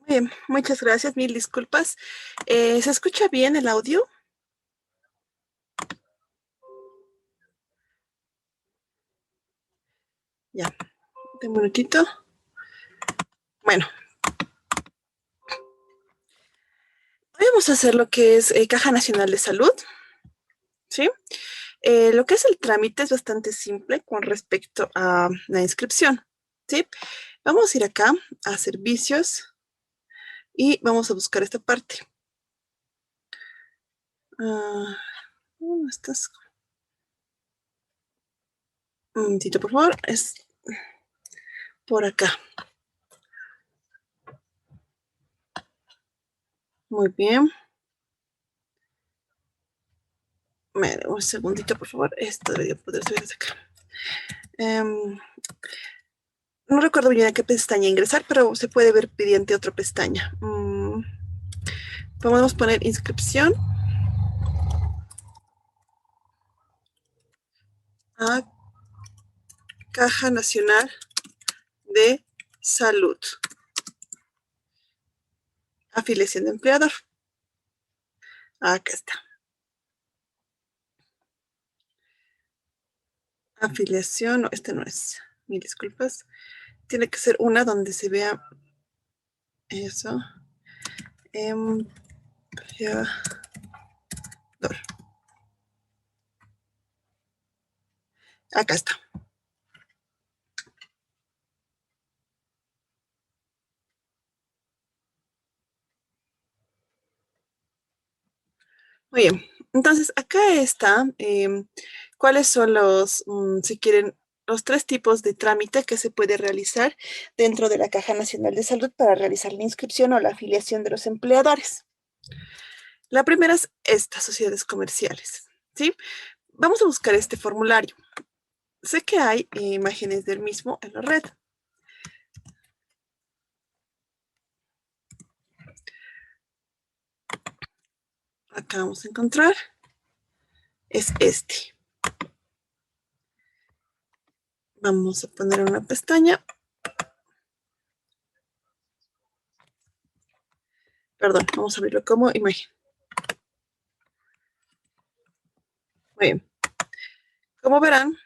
Bien, muchas gracias, mil disculpas. ¿Se escucha bien el audio? Ya, un minutito. Bueno, hoy vamos a hacer lo que es Caja Nacional de Salud, ¿sí? Lo que es el trámite es bastante simple con respecto a la inscripción, ¿sí? Vamos a ir acá a servicios y vamos a buscar esta parte. ¿Dónde estás? Un momentito, por favor. Es por acá. Muy bien. Un segundito, por favor. Esto debería poder subir desde acá. No recuerdo bien a qué pestaña ingresar, pero se puede ver mediante otra pestaña. Podemos poner inscripción a Caja Nacional de Salud. Afiliación de empleador. Acá está. Afiliación, no, este no es. Mil disculpas. Tiene que ser una donde se vea eso. Empleador. Acá está. Muy bien. Entonces, acá está cuáles son si quieren, los tres tipos de trámite que se puede realizar dentro de la Caja Nacional de Salud para realizar la inscripción o la afiliación de los empleadores. La primera es estas sociedades comerciales, ¿sí? Vamos a buscar este formulario. Sé que hay imágenes del mismo en la red. Acá vamos a encontrar. Es este. Vamos a poner una pestaña. Perdón, vamos a abrirlo como imagen. Muy bien. Como verán,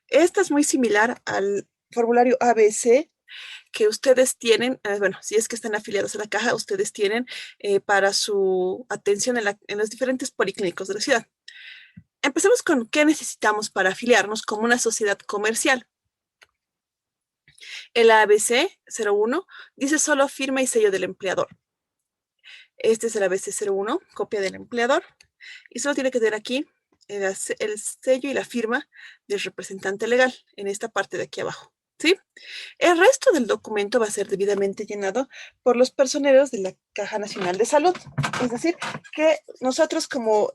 esta es muy similar al formulario ABC que ustedes tienen, bueno, si es que están afiliados a la caja, ustedes tienen para su atención en los diferentes policlínicos de la ciudad. Empecemos con qué necesitamos para afiliarnos como una sociedad comercial. El ABC 01 dice solo firma y sello del empleador. Este es el ABC 01, copia del empleador, y solo tiene que tener aquí el sello y la firma del representante legal en esta parte de aquí abajo, ¿sí? El resto del documento va a ser debidamente llenado por los personeros de la Caja Nacional de Salud. Es decir, que nosotros como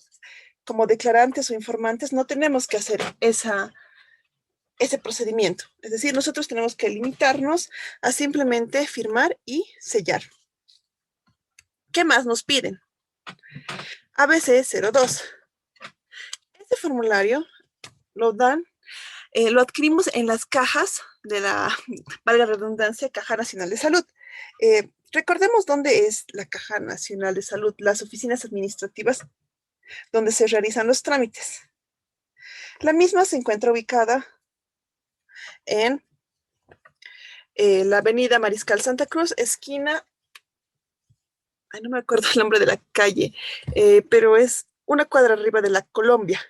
declarantes o informantes no tenemos que hacer ese procedimiento. Es decir, nosotros tenemos que limitarnos a simplemente firmar y sellar. ¿Qué más nos piden? ABC 02. Este formulario lo lo adquirimos en las cajas de la, valga la redundancia, Caja Nacional de Salud. Recordemos dónde es la Caja Nacional de Salud, las oficinas administrativas donde se realizan los trámites. La misma se encuentra ubicada en la avenida Mariscal Santa Cruz, esquina, no me acuerdo el nombre de la calle, pero es una cuadra arriba de la Colombia.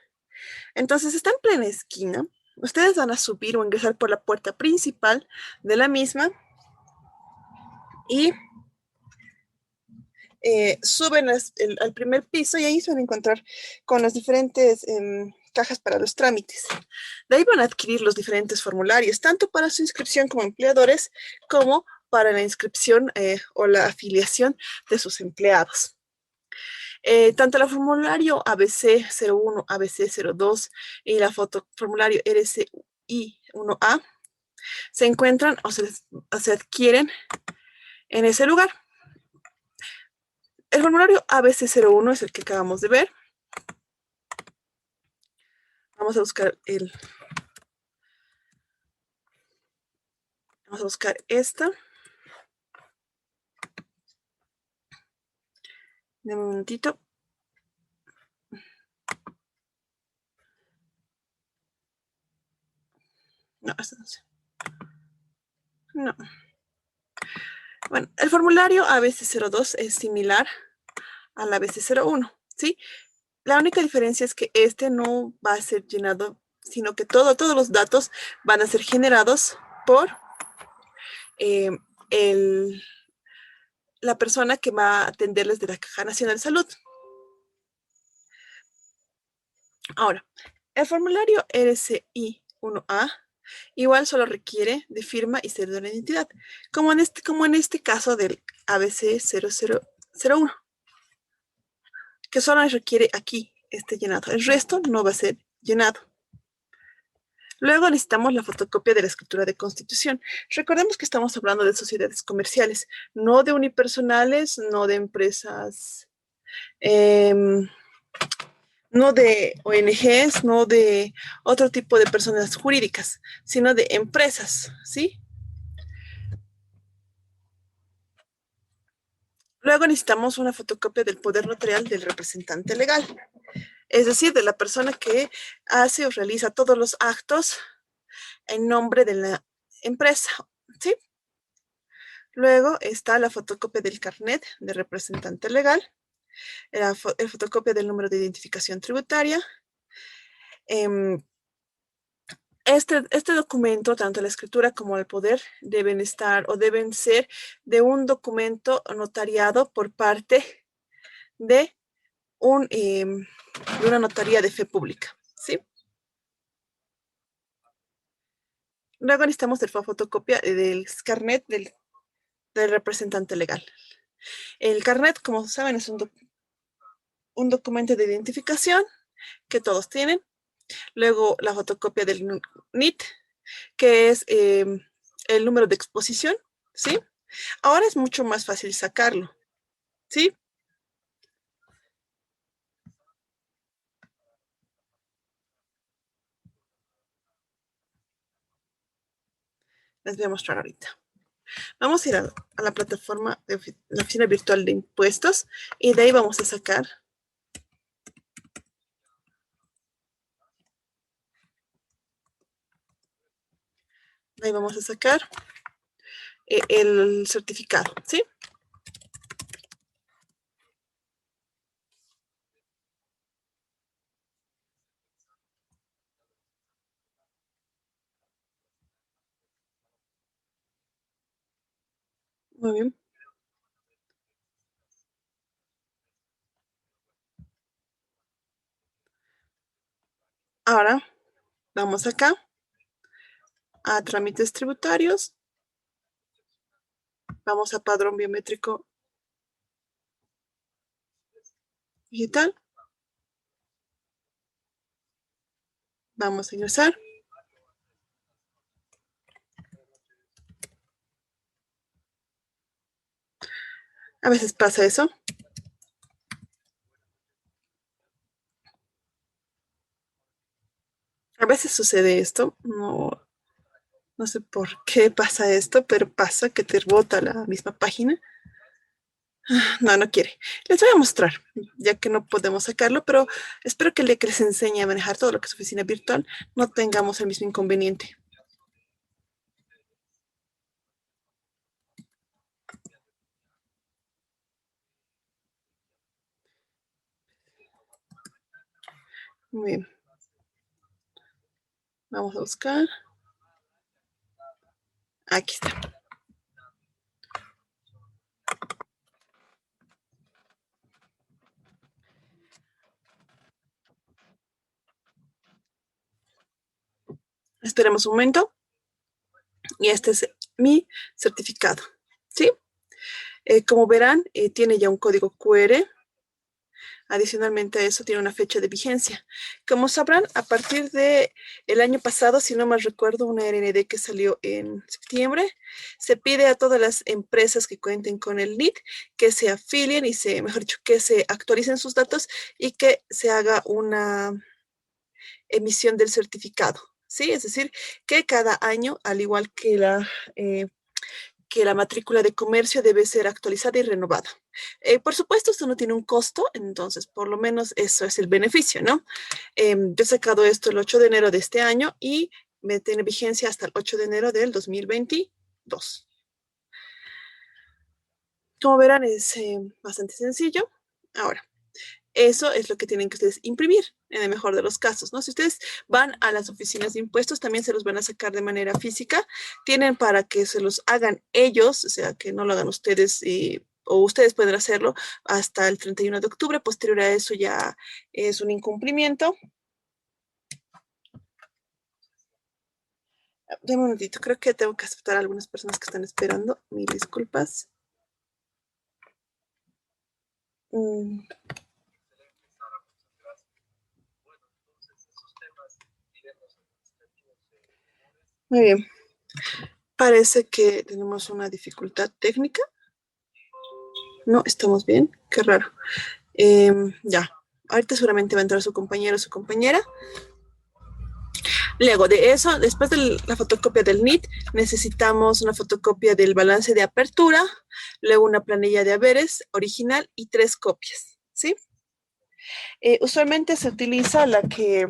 Entonces está en plena esquina. Ustedes van a subir o ingresar por la puerta principal de la misma y suben al primer piso y ahí se van a encontrar con las diferentes cajas para los trámites. De ahí van a adquirir los diferentes formularios, tanto para su inscripción como empleadores, como para la inscripción o la afiliación de sus empleados. Tanto el formulario ABC 01, ABC 02 y la formulario RCI 1A se encuentran o se adquieren en ese lugar. El formulario ABC 01 es el que acabamos de ver. Vamos a buscar vamos a buscar esta. Dame un momentito. No, esto no sé. No. Bueno, el formulario ABC02 es similar al ABC01, ¿sí? La única diferencia es que este no va a ser llenado, sino que todos los datos van a ser generados por eh, el, la persona que va a atenderles de la Caja Nacional de Salud. Ahora, el formulario RCI1A igual solo requiere de firma y cédula de identidad, como en este caso del ABC0001, que solo requiere aquí este llenado. El resto no va a ser llenado. Luego necesitamos la fotocopia de la escritura de constitución. Recordemos que estamos hablando de sociedades comerciales, no de unipersonales, no de empresas, no de ONGs, no de otro tipo de personas jurídicas, sino de empresas, ¿sí? Luego necesitamos una fotocopia del poder notarial del representante legal, es decir, de la persona que hace o realiza todos los actos en nombre de la empresa, ¿sí? Luego está la fotocopia del carnet de representante legal, la fotocopia del número de identificación tributaria. Este documento, tanto la escritura como el poder, deben estar o deben ser de un documento notariado por parte de una notaría de fe pública, ¿sí? Luego necesitamos la fotocopia del carnet del representante legal. El carnet, como saben, es un documento de identificación que todos tienen. Luego la fotocopia del NIT, que es el número de exposición, ¿sí? Ahora es mucho más fácil sacarlo, ¿sí? Les voy a mostrar ahorita. Vamos a ir a la plataforma de la oficina virtual de impuestos y de ahí vamos a sacar el certificado, ¿sí? Muy bien. Ahora vamos acá a trámites tributarios. Vamos a padrón biométrico digital. Vamos a ingresar. A veces pasa eso. A veces sucede esto. No sé por qué pasa esto, pero pasa que te rebota la misma página. No, no quiere. Les voy a mostrar, ya que no podemos sacarlo, pero espero que el día que les enseñe a manejar todo lo que es oficina virtual, no tengamos el mismo inconveniente. Muy bien. Vamos a buscar. Aquí está. Esperemos un momento. Y este es mi certificado, ¿sí? Como verán, tiene ya un código QR. Adicionalmente a eso, tiene una fecha de vigencia. Como sabrán, a partir de el año pasado, si no mal recuerdo, una RND que salió en septiembre, se pide a todas las empresas que cuenten con el NIT que se afilien y mejor dicho, que se actualicen sus datos y que se haga una emisión del certificado, ¿sí? Es decir, que cada año, al igual que que la matrícula de comercio debe ser actualizada y renovada. Por supuesto, esto no tiene un costo, entonces por lo menos eso es el beneficio, ¿no? Yo he sacado esto el 8 de enero de este año y me tiene vigencia hasta el 8 de enero del 2022. Como verán, es bastante sencillo. Ahora, eso es lo que tienen que ustedes imprimir en el mejor de los casos, ¿no? Si ustedes van a las oficinas de impuestos, también se los van a sacar de manera física. Tienen para que se los hagan ellos, o sea, que no lo hagan ustedes o ustedes pueden hacerlo hasta el 31 de octubre. Posterior a eso ya es un incumplimiento. Dame un momentito, creo que tengo que aceptar a algunas personas que están esperando. Mil disculpas. Mm, Muy bien. Parece que tenemos una dificultad técnica. No, estamos bien. Qué raro. Ya. Ahorita seguramente va a entrar su compañero o su compañera. Luego de eso, después de la fotocopia del NIT, necesitamos una fotocopia del balance de apertura, luego una planilla de haberes original y 3 copias, ¿sí? Usualmente se utiliza la que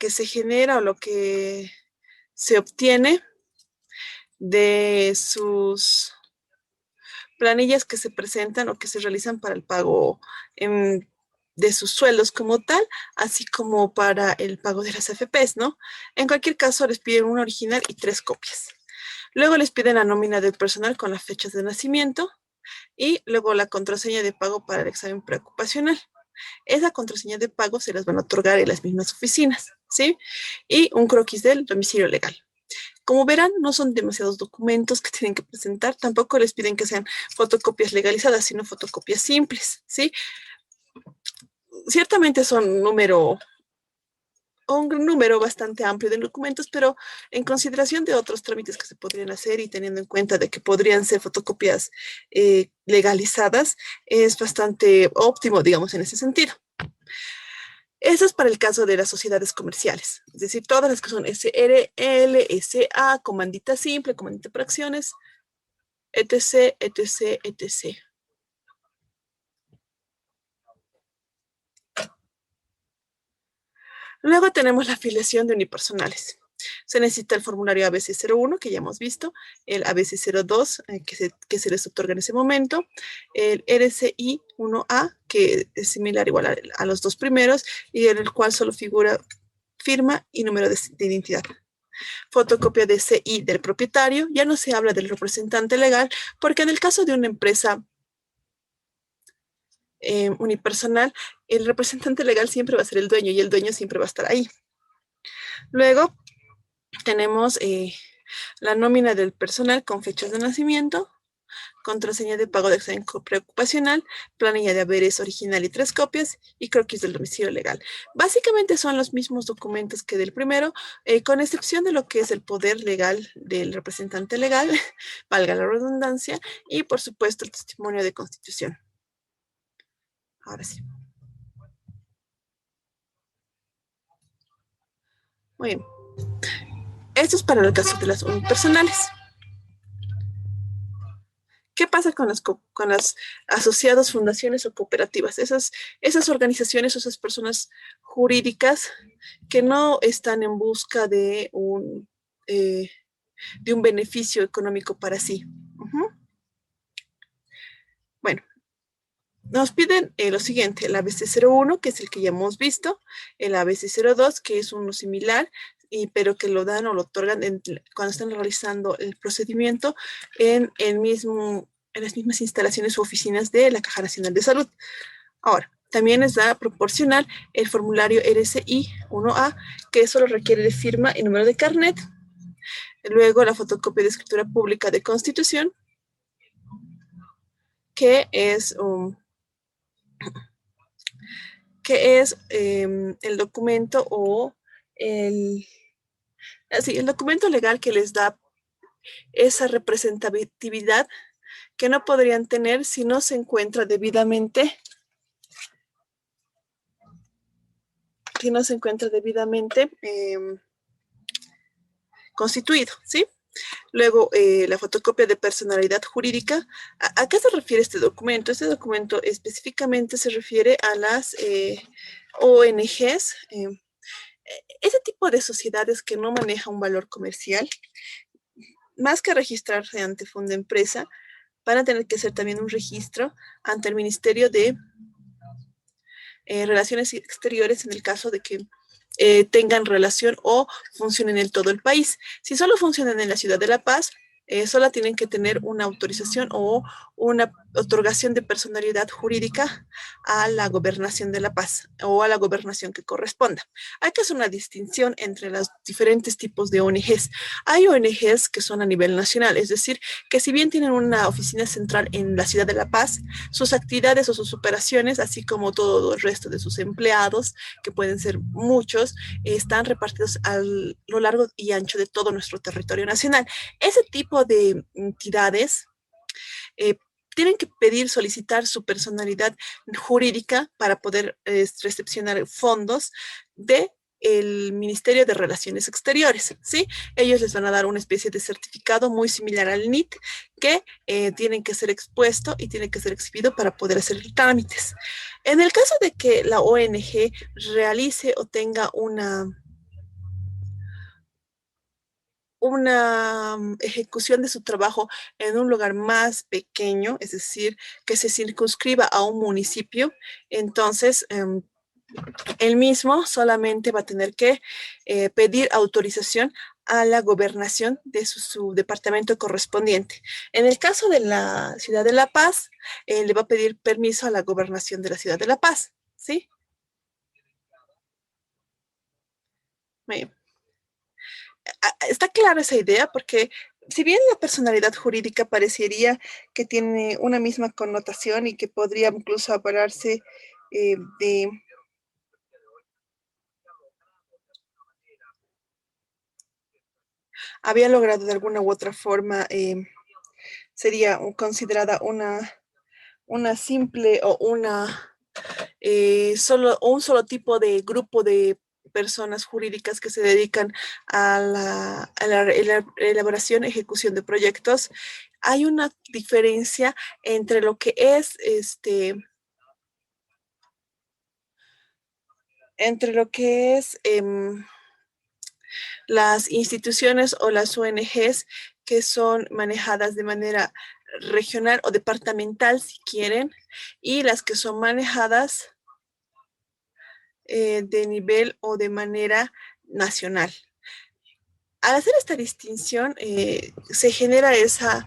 se genera o lo que se obtiene de sus planillas que se presentan o que se realizan para el pago de sus sueldos como tal, así como para el pago de las AFPs, ¿no? En cualquier caso, les piden una original y 3 copias. Luego les piden la nómina del personal con las fechas de nacimiento y luego la contraseña de pago para el examen preocupacional. Esa contraseña de pago se las van a otorgar en las mismas oficinas, ¿sí? Y un croquis del domicilio legal. Como verán, no son demasiados documentos que tienen que presentar, tampoco les piden que sean fotocopias legalizadas, sino fotocopias simples, ¿sí? Ciertamente son un número bastante amplio de documentos, pero en consideración de otros trámites que se podrían hacer y teniendo en cuenta de que podrían ser fotocopias legalizadas, es bastante óptimo, digamos, en ese sentido. Eso es para el caso de las sociedades comerciales, es decir, todas las que son SRL, SA, comandita simple, comandita por acciones, etc., etc., etc. Luego tenemos la afiliación de unipersonales. Se necesita el formulario ABC01, que ya hemos visto, el ABC02, que se les otorga en ese momento, el RCI 1A, que es similar igual a los dos primeros, y en el cual solo figura firma y número de identidad. Fotocopia de CI del propietario, ya no se habla del representante legal, porque en el caso de una empresa unipersonal, el representante legal siempre va a ser el dueño y el dueño siempre va a estar ahí. Luego tenemos la nómina del personal con fechas de nacimiento, contraseña de pago de examen preocupacional, planilla de haberes original y 3 copias y croquis del domicilio legal. Básicamente son los mismos documentos que del primero, con excepción de lo que es el poder legal del representante legal, valga la redundancia, y por supuesto el testimonio de constitución. Ahora sí. Muy bien. Esto es para el caso de las unipersonales. ¿Qué pasa con las asociadas, fundaciones o cooperativas? Esas organizaciones o esas personas jurídicas que no están en busca de un beneficio económico para sí. Bueno, nos piden lo siguiente, el ABC01, que es el que ya hemos visto, el ABC02, que es uno similar, pero que lo dan o lo otorgan cuando están realizando el procedimiento en las mismas instalaciones u oficinas de la Caja Nacional de Salud. Ahora, también les da proporcional el formulario RCI 1A, que solo requiere de firma y número de carnet. Luego, la fotocopia de escritura pública de constitución, que es el documento o el documento legal que les da esa representatividad que no podrían tener si no se encuentra debidamente constituido, ¿sí? Luego, la fotocopia de personalidad jurídica. ¿A qué se refiere este documento? Este documento específicamente se refiere a las ONGs, ese tipo de sociedades que no maneja un valor comercial, más que registrarse ante Fundempresa, van a tener que hacer también un registro ante el Ministerio de Relaciones Exteriores en el caso de que tengan relación o funcionen en todo el país. Si solo funcionan en la ciudad de La Paz, solo tienen que tener una autorización o una otorgación de personalidad jurídica a la gobernación de La Paz o a la gobernación que corresponda. Hay que hacer una distinción entre los diferentes tipos de ONGs. Hay ONGs que son a nivel nacional, es decir, que si bien tienen una oficina central en la ciudad de La Paz, sus actividades o sus operaciones, así como todo el resto de sus empleados, que pueden ser muchos, están repartidos a lo largo y ancho de todo nuestro territorio nacional. Ese tipo de entidades eh, tienen que pedir, solicitar su personalidad jurídica para poder recepcionar fondos de el Ministerio de Relaciones Exteriores, ¿sí? Ellos les van a dar una especie de certificado muy similar al NIT que tienen que ser expuesto y tiene que ser exhibido para poder hacer trámites. En el caso de que la ONG realice o tenga una ejecución de su trabajo en un lugar más pequeño, es decir, que se circunscriba a un municipio, entonces el mismo solamente va a tener que pedir autorización a la gobernación de su departamento correspondiente. En el caso de la ciudad de La Paz, le va a pedir permiso a la gobernación de la ciudad de La Paz, ¿sí? Me, Está clara esa idea porque si bien la personalidad jurídica parecería que tiene una misma connotación y que podría incluso hablarse de había logrado de alguna u otra forma, sería considerada una simple o un solo tipo de grupo de personas jurídicas que se dedican a la elaboración, ejecución de proyectos. Hay una diferencia entre lo que es entre lo que es las instituciones o las ONGs que son manejadas de manera regional o departamental, si quieren, y las que son manejadas de nivel o de manera nacional. Al hacer esta distinción, se genera esa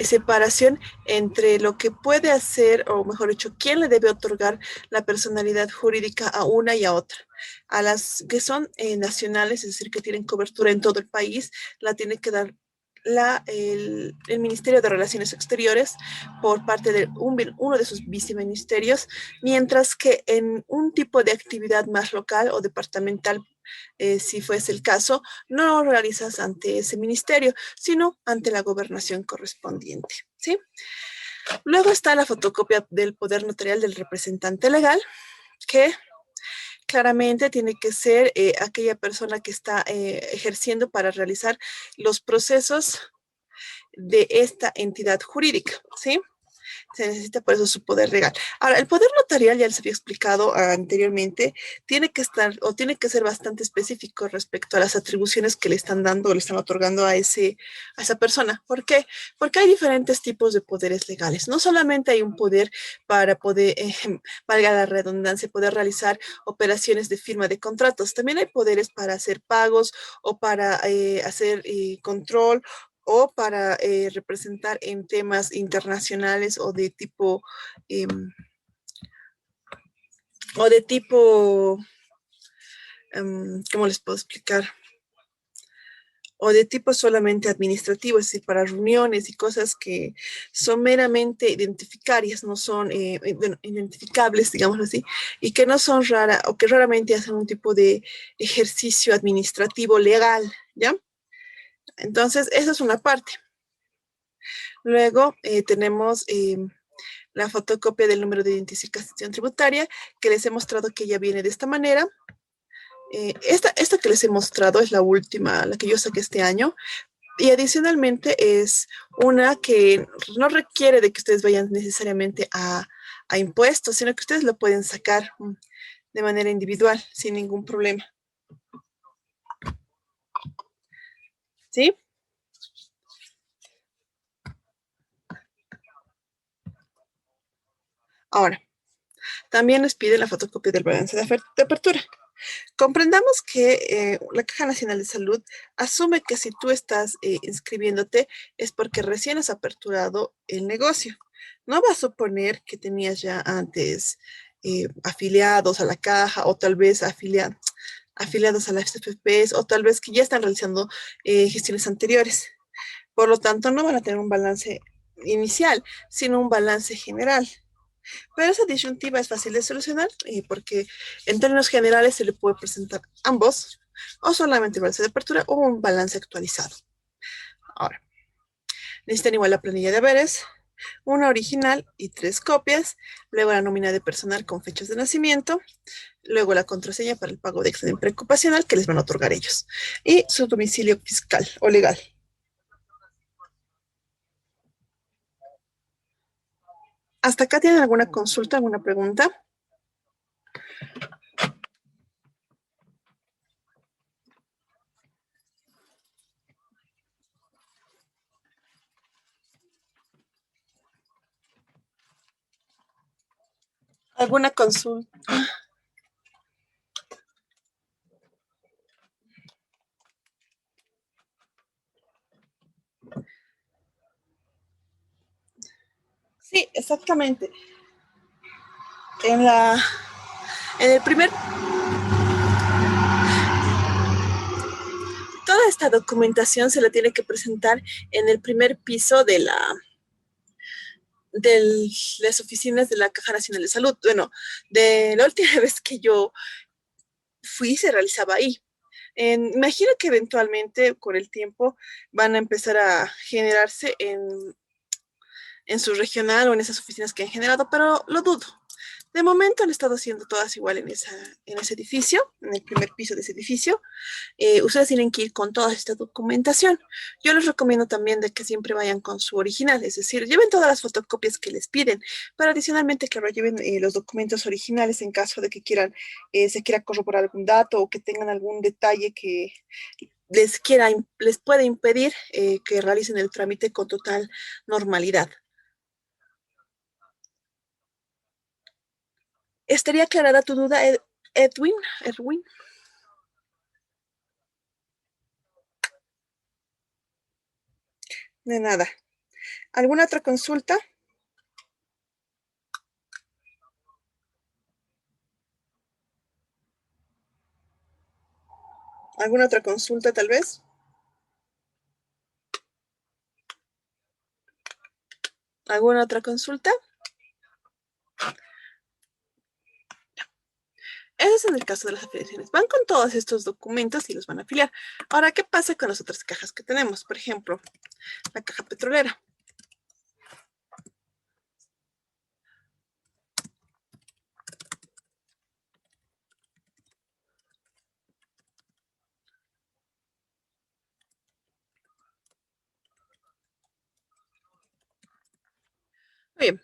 separación entre lo que puede hacer, o mejor dicho, quién le debe otorgar la personalidad jurídica a una y a otra. A las que son nacionales, es decir, que tienen cobertura en todo el país, la tiene que dar el Ministerio de Relaciones Exteriores por parte de uno de sus viceministerios, mientras que en un tipo de actividad más local o departamental, si fuese el caso, no lo realizas ante ese ministerio, sino ante la gobernación correspondiente, ¿sí? Luego está la fotocopia del poder notarial del representante legal, que claramente tiene que ser aquella persona que está ejerciendo para realizar los procesos de esta entidad jurídica, ¿sí? Se necesita por eso su poder legal. Ahora, el poder notarial, ya les había explicado anteriormente, tiene que estar o tiene que ser bastante específico respecto a las atribuciones que le están dando o le están otorgando a esa persona. ¿Por qué? Porque hay diferentes tipos de poderes legales. No solamente hay un poder para poder, valga la redundancia, poder realizar operaciones de firma de contratos. También hay poderes para hacer pagos o para hacer control o para representar en temas internacionales eh, o de tipo, ¿cómo les puedo explicar? O de tipo solamente administrativo, es decir, para reuniones y cosas que son meramente identificarias, no son bueno, identificables, digámoslo así, y que no son raras o que raramente hacen un tipo de ejercicio administrativo legal, ¿ya? Entonces, esa es una parte. Luego tenemos la fotocopia del número de identificación tributaria, que les he mostrado que ya viene de esta manera. Esta que les he mostrado es la última, la que yo saqué este año, Y adicionalmente es una que no requiere de que ustedes vayan necesariamente a impuestos, sino que ustedes lo pueden sacar de manera individual, sin ningún problema. ¿Sí? Ahora, también les pide la fotocopia del balance de apertura. Comprendamos que la Caja Nacional de Salud asume que si tú estás inscribiéndote es porque recién has aperturado el negocio. No va a suponer que tenías ya antes afiliados a la caja o tal vez afiliados a las FPPs o tal vez que ya están realizando gestiones anteriores. Por lo tanto, no van a tener un balance inicial, sino un balance general. Pero esa disyuntiva es fácil de solucionar porque en términos generales se le puede presentar ambos o solamente balance de apertura o un balance actualizado. Ahora, necesitan igual la planilla de haberes, una original y 3 copias, luego la nómina de personal con fechas de nacimiento, luego la contraseña para el pago de examen preocupacional que les van a otorgar ellos y su domicilio fiscal o legal. ¿Hasta acá tienen alguna consulta, alguna pregunta? ¿Alguna consulta? Sí, exactamente. En la, en el primer, toda esta documentación se la tiene que presentar en el primer piso de las oficinas de la Caja Nacional de Salud. Bueno, de la última vez que yo fui se realizaba ahí. Imagino que eventualmente con el tiempo van a empezar a generarse en su regional o en esas oficinas que han generado, pero lo dudo. De momento han estado haciendo todas igual en ese edificio, en el primer piso de ese edificio. Ustedes tienen que ir con toda esta documentación. Yo les recomiendo también de que siempre vayan con su original, es decir, lleven todas las fotocopias que les piden, pero adicionalmente, claro, lleven los documentos originales en caso de que quieran, se quiera corroborar algún dato o que tengan algún detalle que les puede impedir que realicen el trámite con total normalidad. ¿Estaría aclarada tu duda, Edwin? Edwin? De nada. ¿Alguna otra consulta? ¿Alguna otra consulta tal vez? ¿Alguna otra consulta? Eso es en el caso de las afiliaciones. Van con todos estos documentos y los van a afiliar. Ahora, ¿qué pasa con las otras cajas que tenemos? Por ejemplo, la caja petrolera. Bien,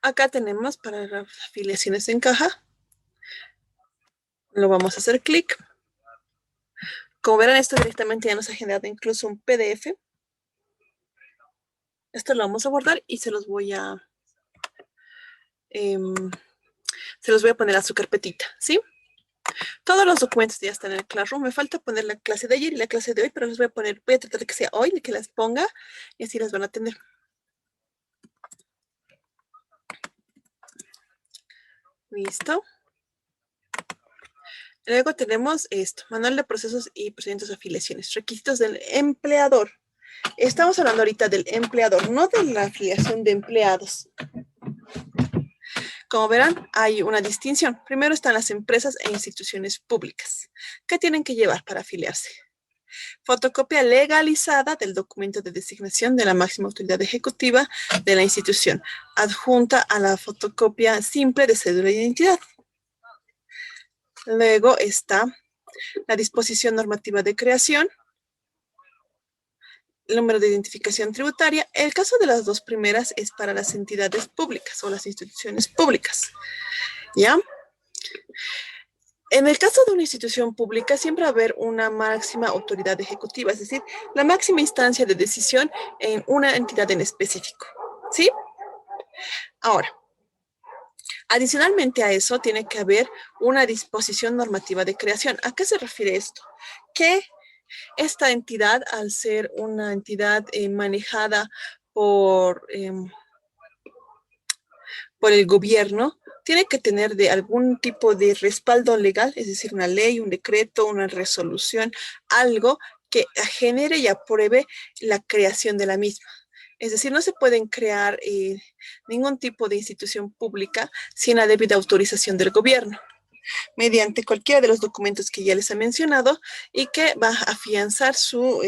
acá tenemos para las afiliaciones en caja. Lo vamos a hacer clic. Como verán, esto directamente ya nos ha generado incluso un PDF. Esto lo vamos a guardar y em, se los voy a poner a su carpetita, ¿sí? Todos los documentos ya están en el Classroom. Me falta poner la clase de ayer y la clase de hoy, pero les voy a tratar de que sea hoy, de que las ponga y así las van a tener. Listo. Luego tenemos esto, manual de procesos y procedimientos de afiliaciones, requisitos del empleador. Estamos hablando ahorita del empleador, no de la afiliación de empleados. Como verán, hay una distinción. Primero están las empresas e instituciones públicas. ¿Qué tienen que llevar para afiliarse? Fotocopia legalizada del documento de designación de la máxima autoridad ejecutiva de la institución, adjunta a la fotocopia simple de cédula de identidad. Luego está la disposición normativa de creación, el número de identificación tributaria. El caso de las dos primeras es para las entidades públicas o las instituciones públicas, ¿ya? En el caso de una institución pública, siempre va a haber una máxima autoridad ejecutiva, es decir, la máxima instancia de decisión en una entidad en específico, ¿sí? Ahora, adicionalmente a eso, tiene que haber una disposición normativa de creación. ¿A qué se refiere esto? Que esta entidad, al ser una entidad manejada por, por el gobierno, tiene que tener de algún tipo de respaldo legal, es decir, una ley, un decreto, una resolución, algo que genere y apruebe la creación de la misma. Es decir, no se pueden crear ningún tipo de institución pública sin la debida autorización del gobierno, mediante cualquiera de los documentos que ya les he mencionado y que va a afianzar su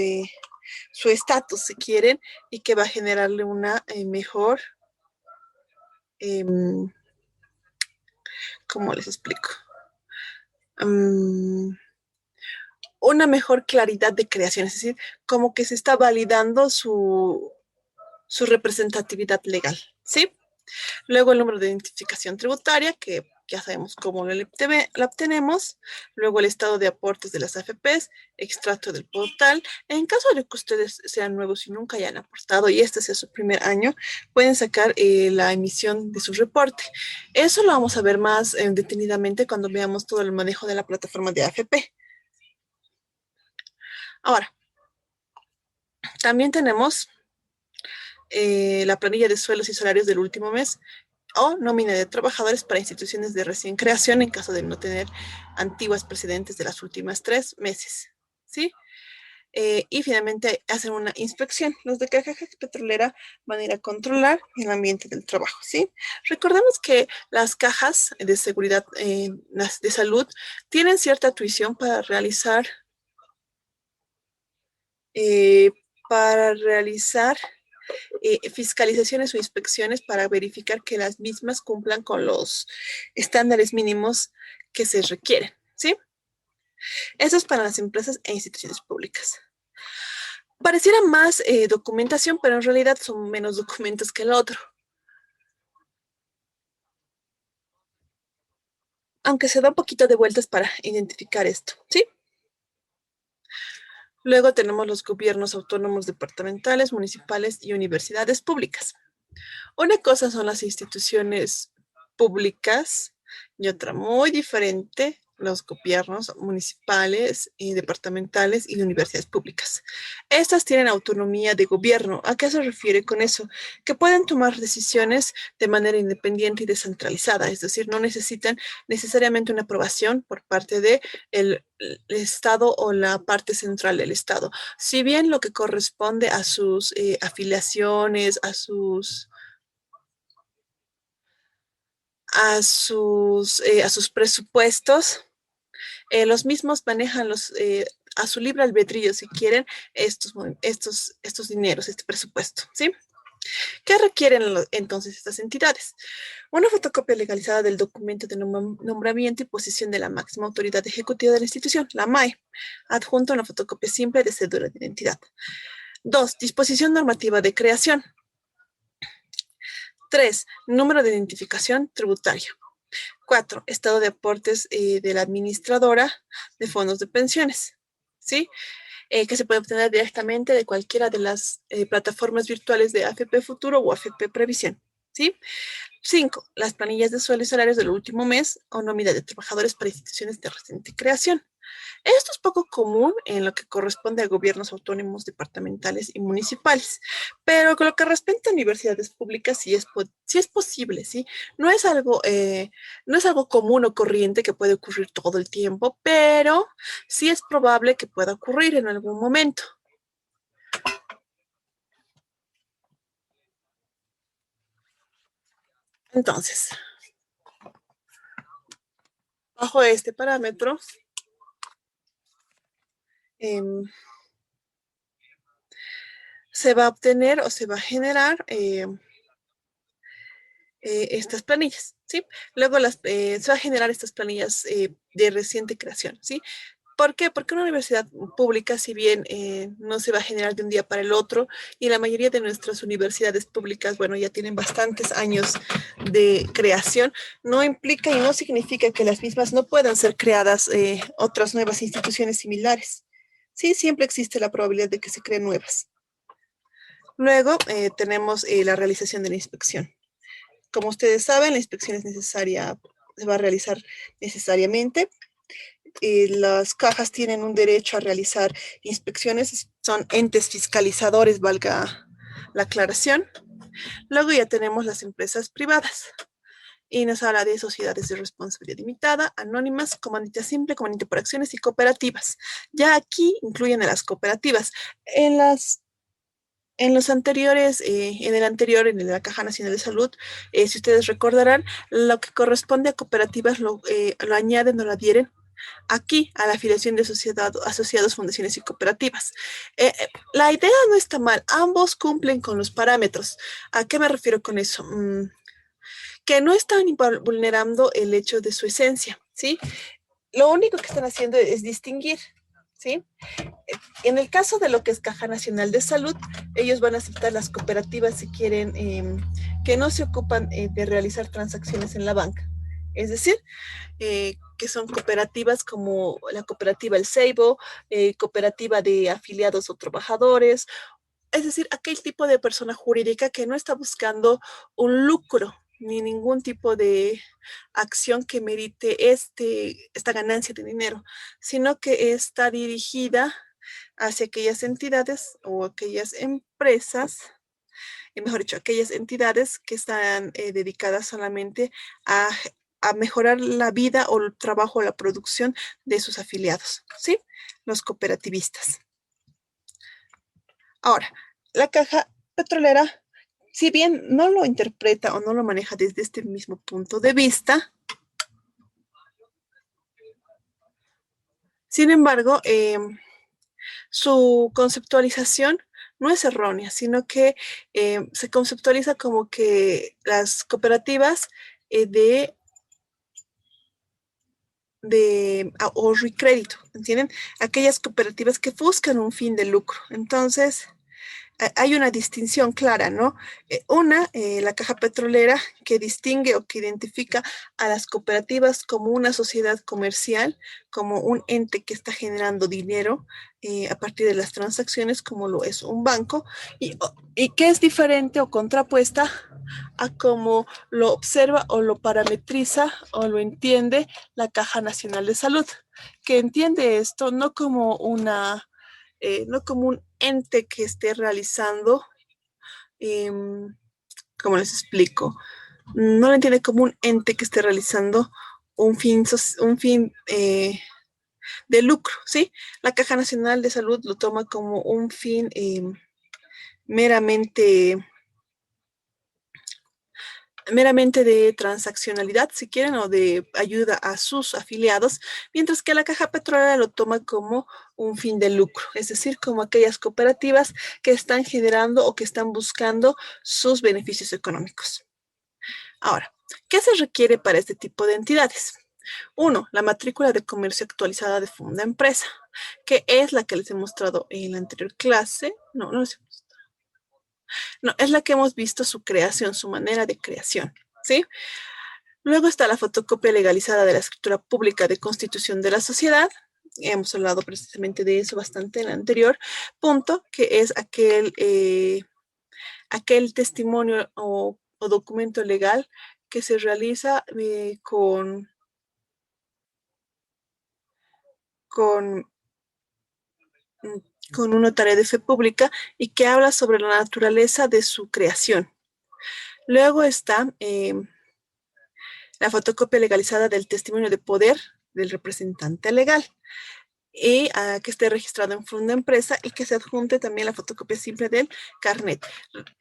estatus, si quieren, y que va a generarle una mejor, ¿cómo les explico? Una mejor claridad de creación, es decir, como que se está validando su representatividad legal, ¿sí? Luego el número de identificación tributaria, que ya sabemos cómo la obtenemos. Luego el estado de aportes de las AFPs, extracto del portal. En caso de que ustedes sean nuevos y nunca hayan aportado y este sea su primer año, pueden sacar la emisión de su reporte. Eso lo vamos a ver más detenidamente cuando veamos todo el manejo de la plataforma de AFP. Ahora, también tenemos la planilla de sueldos y salarios del último mes o nómina de trabajadores para instituciones de recién creación en caso de no tener antiguas precedentes de las últimas 3 meses, ¿sí? Y finalmente hacen una inspección. Los de Caja Petrolera van a ir a controlar el ambiente del trabajo, ¿sí? Recordemos que las cajas de seguridad de salud tienen cierta tuición eh, para realizar fiscalizaciones o inspecciones para verificar que las mismas cumplan con los estándares mínimos que se requieren, ¿sí? Eso es para las empresas e instituciones públicas. Pareciera más documentación, pero en realidad son menos documentos que el otro. Aunque se da un poquito de vueltas para identificar esto, ¿sí? Luego tenemos los gobiernos autónomos departamentales, municipales y universidades públicas. Una cosa son las instituciones públicas y otra muy diferente, los gobiernos municipales y departamentales y universidades públicas. Estas tienen autonomía de gobierno. ¿A qué se refiere con eso? Que pueden tomar decisiones de manera independiente y descentralizada, es decir, no necesitan necesariamente una aprobación por parte del Estado o la parte central del Estado. Si bien lo que corresponde a sus afiliaciones, a sus presupuestos, los mismos manejan a su libre albedrío, si quieren, estos dineros, este presupuesto, ¿sí? ¿Qué requieren entonces estas entidades? Una fotocopia legalizada del documento de nombramiento y posición de la máxima autoridad ejecutiva de la institución, la MAE, adjunto a una fotocopia simple de cédula de identidad. 2. Disposición normativa de creación. 3. Número de identificación tributaria. 4. Estado de aportes de la administradora de fondos de pensiones, ¿sí? Que se puede obtener directamente de cualquiera de las plataformas virtuales de AFP Futuro o AFP Previsión, ¿sí? 5. Las planillas de sueldos y salarios del último mes o nómina de trabajadores para instituciones de reciente creación. Esto es poco común en lo que corresponde a gobiernos autónomos, departamentales y municipales, pero con lo que respecta a universidades públicas sí es posible, ¿sí? No es algo común o corriente que puede ocurrir todo el tiempo, pero sí es probable que pueda ocurrir en algún momento. Entonces, bajo este parámetro, se va a obtener o se va a generar estas planillas, ¿sí? Luego se va a generar estas planillas de reciente creación, ¿sí? ¿Por qué? Porque una universidad pública, si bien no se va a generar de un día para el otro, y la mayoría de nuestras universidades públicas, bueno, ya tienen bastantes años de creación, no implica y no significa que las mismas no puedan ser creadas otras nuevas instituciones similares. Sí, siempre existe la probabilidad de que se creen nuevas. Luego tenemos la realización de la inspección. Como ustedes saben, la inspección es necesaria, se va a realizar necesariamente. Las cajas tienen un derecho a realizar inspecciones, son entes fiscalizadores, valga la aclaración. Luego ya tenemos las empresas privadas y nos habla de sociedades de responsabilidad limitada, anónimas, comandita simple, comandita por acciones y cooperativas. Ya aquí incluyen a las cooperativas. En los anteriores, en la Caja Nacional de Salud, si ustedes recordarán, lo que corresponde a cooperativas lo añaden o lo adhieren aquí a la afiliación de sociedad, asociados, fundaciones y cooperativas. La idea no está mal, ambos cumplen con los parámetros. ¿A qué me refiero con eso? Que no están vulnerando el hecho de su esencia, ¿sí? Lo único que están haciendo es distinguir, ¿sí? En el caso de lo que es Caja Nacional de Salud, ellos van a aceptar las cooperativas si quieren que no se ocupan de realizar transacciones en la banca. Es decir, que son cooperativas como la cooperativa El Ceibo, cooperativa de afiliados o trabajadores, es decir, aquel tipo de persona jurídica que no está buscando un lucro ni ningún tipo de acción que merite esta ganancia de dinero, sino que está dirigida hacia aquellas entidades o aquellas empresas, mejor dicho, aquellas entidades que están dedicadas solamente a, a mejorar la vida o el trabajo o la producción de sus afiliados, ¿sí? Los cooperativistas. Ahora, la caja petrolera, si bien no lo interpreta o no lo maneja desde este mismo punto de vista, sin embargo, su conceptualización no es errónea, sino que se conceptualiza como que las cooperativas de ahorro y crédito, ¿entienden? Aquellas cooperativas que buscan un fin de lucro. Entonces, hay una distinción clara, ¿no? La caja petrolera que distingue o que identifica a las cooperativas como una sociedad comercial, como un ente que está generando dinero a partir de las transacciones, como lo es un banco, y que es diferente o contrapuesta a cómo lo observa o lo parametriza o lo entiende la Caja Nacional de Salud, que entiende esto no como no como un ente que esté realizando, eh, como les explico, no lo entiende como un ente que esté realizando un fin de lucro, ¿sí? La Caja Nacional de Salud lo toma como un fin meramente meramente de transaccionalidad, si quieren, o de ayuda a sus afiliados, mientras que la caja petrolera lo toma como un fin de lucro, es decir, como aquellas cooperativas que están generando o que están buscando sus beneficios económicos. Ahora, ¿qué se requiere para este tipo de entidades? Uno, la matrícula de comercio actualizada de Funda Empresa, que es la que les he mostrado en la anterior clase. No, es la que hemos visto su creación, su manera de creación, ¿sí? Luego está la fotocopia legalizada de la escritura pública de constitución de la sociedad. Hemos hablado precisamente de eso bastante en el anterior punto, que es aquel testimonio o documento legal que se realiza con, con una tarea de fe pública y que habla sobre la naturaleza de su creación. Luego está la fotocopia legalizada del testimonio de poder del representante legal y que esté registrado en Funda Empresa y que se adjunte también la fotocopia simple del carnet.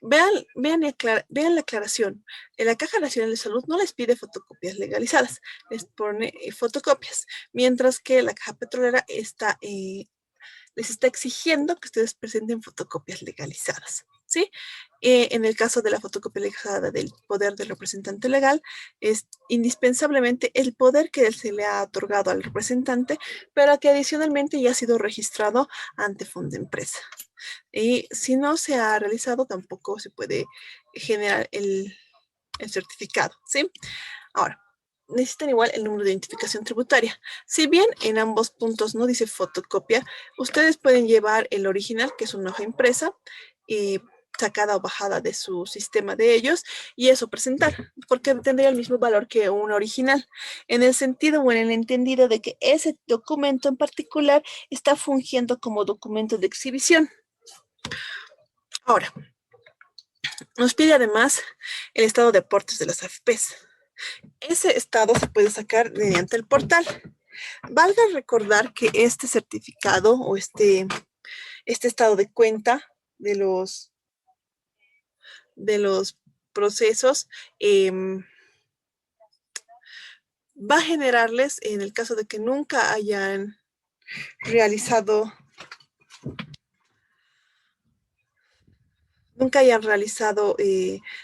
Vean la aclaración. En la Caja Nacional de Salud no les pide fotocopias legalizadas, les pone fotocopias, mientras que la Caja Petrolera les está exigiendo que ustedes presenten fotocopias legalizadas. ¿sí? En el caso de la fotocopia legalizada del poder del representante legal, es indispensablemente el poder que se le ha otorgado al representante, pero que adicionalmente ya ha sido registrado ante Fondo Empresa. Y si no se ha realizado, tampoco se puede generar el certificado, ¿sí? Ahora, necesitan igual el número de identificación tributaria. Si bien en ambos puntos no dice fotocopia, ustedes pueden llevar el original, que es una hoja impresa, y sacada o bajada de su sistema de ellos, y eso presentar, porque tendría el mismo valor que un original, en el sentido o en el entendido de que ese documento en particular está fungiendo como documento de exhibición. Ahora, nos pide además el estado de aportes de las AFPs. Ese estado se puede sacar mediante el portal. Valga recordar que este certificado o este estado de cuenta de los procesos va a generarles, en el caso de que nunca hayan realizado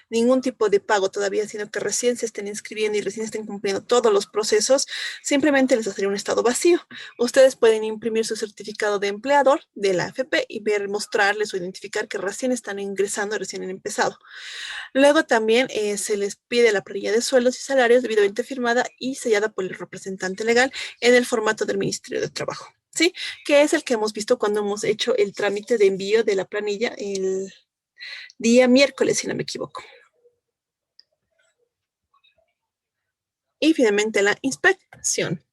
ningún tipo de pago todavía, sino que recién se estén inscribiendo y recién estén cumpliendo todos los procesos, simplemente les hacer un estado vacío. Ustedes pueden imprimir su certificado de empleador de la AFP y mostrarles o identificar que recién están ingresando, recién han empezado. Luego también se les pide la planilla de sueldos y salarios debidamente firmada y sellada por el representante legal en el formato del Ministerio de Trabajo, ¿sí? Que es el que hemos visto cuando hemos hecho el trámite de envío de la planilla el día miércoles, si no me equivoco. Y finalmente la inspección.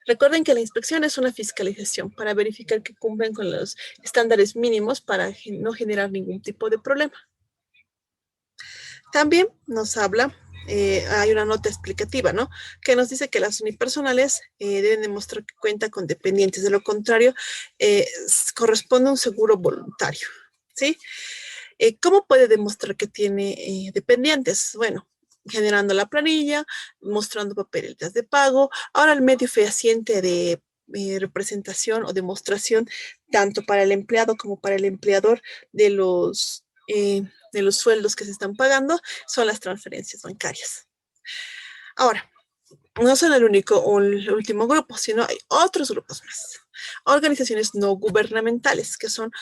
Recuerden que la inspección es una fiscalización para verificar que cumplen con los estándares mínimos para no generar ningún tipo de problema. También nos habla, hay una nota explicativa, ¿no? Que nos dice que las unipersonales deben demostrar que cuentan con dependientes. De lo contrario, corresponde a un seguro voluntario, ¿sí? ¿Cómo puede demostrar que tiene dependientes? Bueno, generando la planilla, mostrando papeles de pago. Ahora el medio fehaciente de representación o demostración, tanto para el empleado como para el empleador de los sueldos que se están pagando, son las transferencias bancarias. Ahora, no son el único o el último grupo, sino hay otros grupos más. Organizaciones no gubernamentales, que son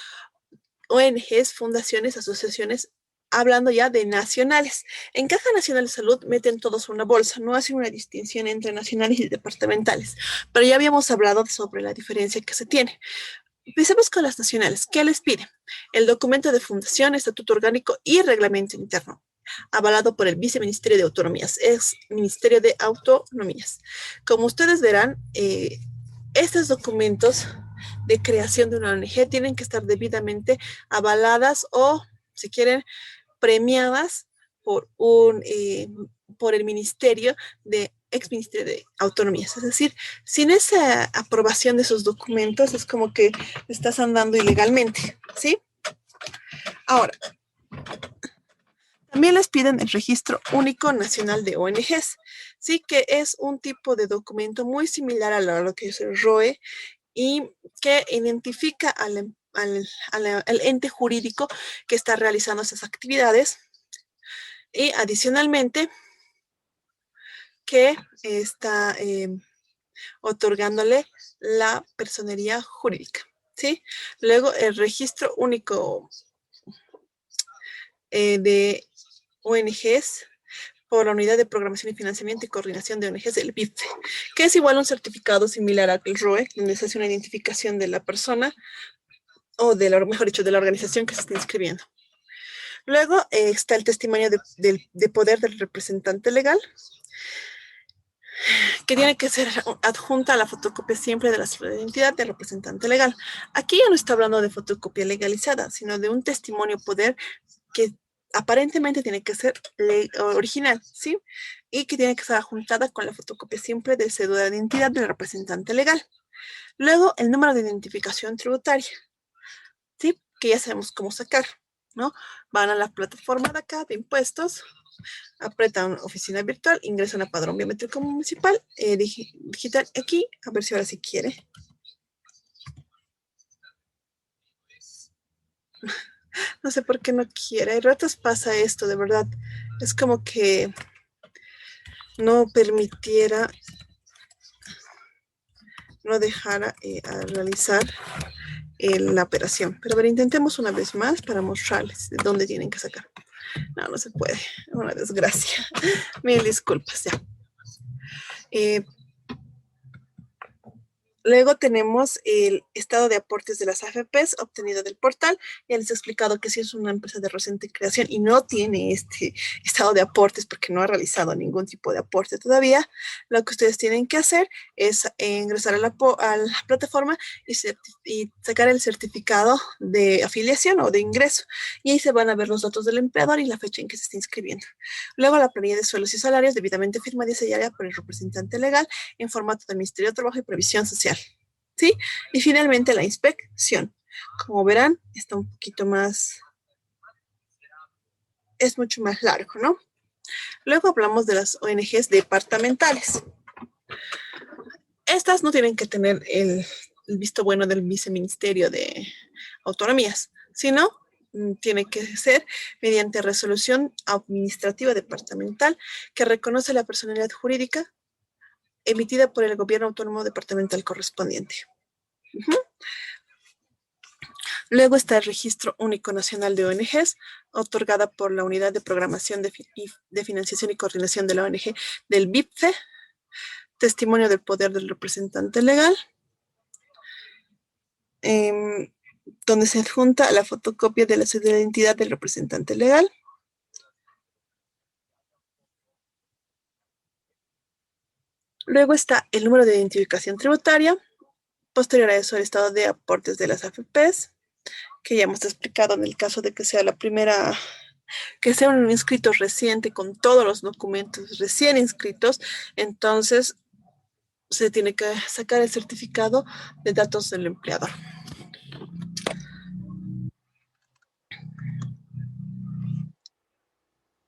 ONGs, fundaciones, asociaciones, hablando ya de nacionales. En Caja Nacional de Salud meten todos una bolsa, no hacen una distinción entre nacionales y departamentales, pero ya habíamos hablado sobre la diferencia que se tiene. Empecemos con las nacionales. ¿Qué les pide? El documento de fundación, estatuto orgánico y reglamento interno, avalado por el Viceministerio de Autonomías, es Ministerio de Autonomías. Como ustedes verán, estos documentos de creación de una ONG tienen que estar debidamente avaladas o, si quieren, premiadas por el Ministerio de exministerio de Autonomías. Es decir, sin esa aprobación de esos documentos es como que estás andando ilegalmente, ¿sí? Ahora, también les piden el Registro Único Nacional de ONGs, ¿sí? Que es un tipo de documento muy similar a lo que es el ROE y que identifica al ente jurídico que está realizando esas actividades y adicionalmente que está otorgándole la personería jurídica, ¿sí? Luego el registro único de ONGs por la Unidad de Programación y Financiamiento y Coordinación de ONGs, el BIFE, que es igual un certificado similar al ROE, donde se hace una identificación de la persona o mejor dicho, de la organización que se está inscribiendo. Luego está el testimonio de poder del representante legal, que tiene que ser adjunta a la fotocopia siempre de la identidad del representante legal. Aquí ya no está hablando de fotocopia legalizada, sino de un testimonio poder que aparentemente tiene que ser original, ¿sí? Y que tiene que estar adjuntada con la fotocopia siempre de cédula de identidad del representante legal. Luego, el número de identificación tributaria, ¿sí? Que ya sabemos cómo sacar, ¿no? Van a la plataforma de acá de impuestos, apretan oficina virtual, ingresan a padrón biométrico municipal, digital aquí, a ver si ahora sí quiere. No sé por qué no quiere. Hay ratos pasa esto, de verdad. Es como que no permitiera, no dejara a realizar la operación. Pero a ver, intentemos una vez más para mostrarles de dónde tienen que sacar. No, no se puede. Una desgracia. Mil disculpas, ya. Luego tenemos el estado de aportes de las AFPs obtenido del portal. Ya les he explicado que si es una empresa de reciente creación y no tiene este estado de aportes porque no ha realizado ningún tipo de aporte todavía, lo que ustedes tienen que hacer es ingresar a la plataforma y sacar el certificado de afiliación o de ingreso. Y ahí se van a ver los datos del empleador y la fecha en que se está inscribiendo. Luego la planilla de sueldos y salarios debidamente firmada y sellada por el representante legal en formato del Ministerio de Trabajo y Previsión Social. ¿Sí? Y finalmente la inspección. Como verán, está un poquito más, es mucho más largo, ¿no? Luego hablamos de las ONGs departamentales. Estas no tienen que tener el visto bueno del Viceministerio de Autonomías, sino tiene que ser mediante resolución administrativa departamental que reconoce la personalidad jurídica emitida por el gobierno autónomo departamental correspondiente. Uh-huh. Luego está el Registro Único Nacional de ONGs, otorgada por la Unidad de Programación de Financiación y Coordinación de la ONG del BIPFE, testimonio del poder del representante legal, donde se adjunta la fotocopia de la cédula de identidad del representante legal. Luego está el número de identificación tributaria, posterior a eso el estado de aportes de las AFPs, que ya hemos explicado en el caso de que sea la primera, que sea un inscrito reciente con todos los documentos recién inscritos, entonces se tiene que sacar el certificado de datos del empleador.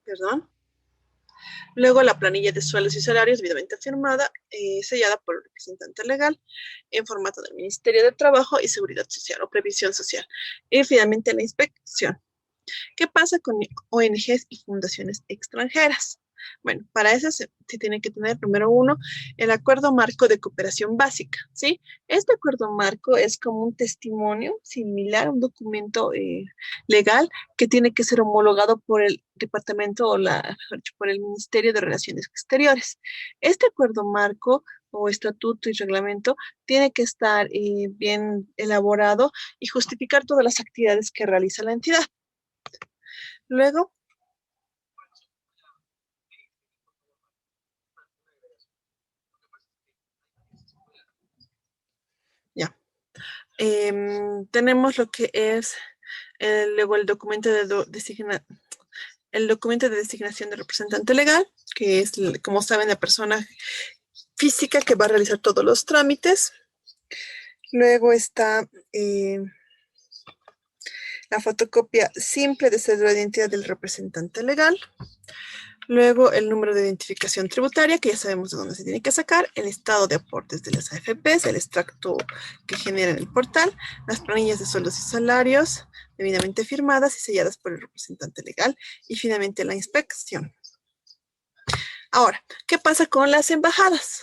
Perdón. Luego la planilla de sueldos y salarios debidamente firmada, sellada por el representante legal en formato del Ministerio de Trabajo y Seguridad Social o Previsión Social. Y finalmente la inspección. ¿Qué pasa con ONGs y fundaciones extranjeras? Bueno, para eso se tiene que tener, número uno, el acuerdo marco de cooperación básica, ¿sí? Este acuerdo marco es como un testimonio similar, un documento legal que tiene que ser homologado por el departamento o por el Ministerio de Relaciones Exteriores. Este acuerdo marco o estatuto y reglamento tiene que estar bien elaborado y justificar todas las actividades que realiza la entidad. Luego, ya, tenemos lo que es luego el documento el documento de designación de representante legal, que es, como saben, la persona física que va a realizar todos los trámites. Luego está la fotocopia simple de cédula de identidad del representante legal. Luego el número de identificación tributaria, que ya sabemos de dónde se tiene que sacar, el estado de aportes de las AFPs, el extracto que genera en el portal, las planillas de sueldos y salarios debidamente firmadas y selladas por el representante legal y finalmente la inspección. Ahora, ¿qué pasa con las embajadas?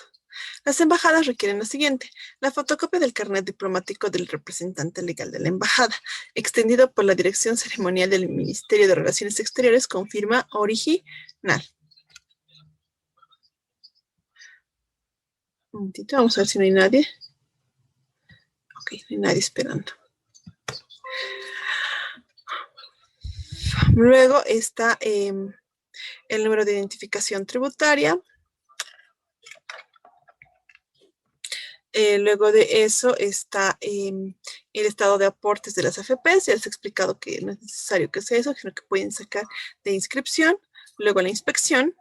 Las embajadas requieren lo siguiente: la fotocopia del carnet diplomático del representante legal de la embajada, extendido por la Dirección Ceremonial del Ministerio de Relaciones Exteriores con firma original. Un momentito, vamos a ver si no hay nadie. Ok, no hay nadie esperando. Luego está el número de identificación tributaria. Luego de eso está el estado de aportes de las AFPs. Ya les he explicado que no es necesario que sea eso, sino que pueden sacar de inscripción. Luego la inspección.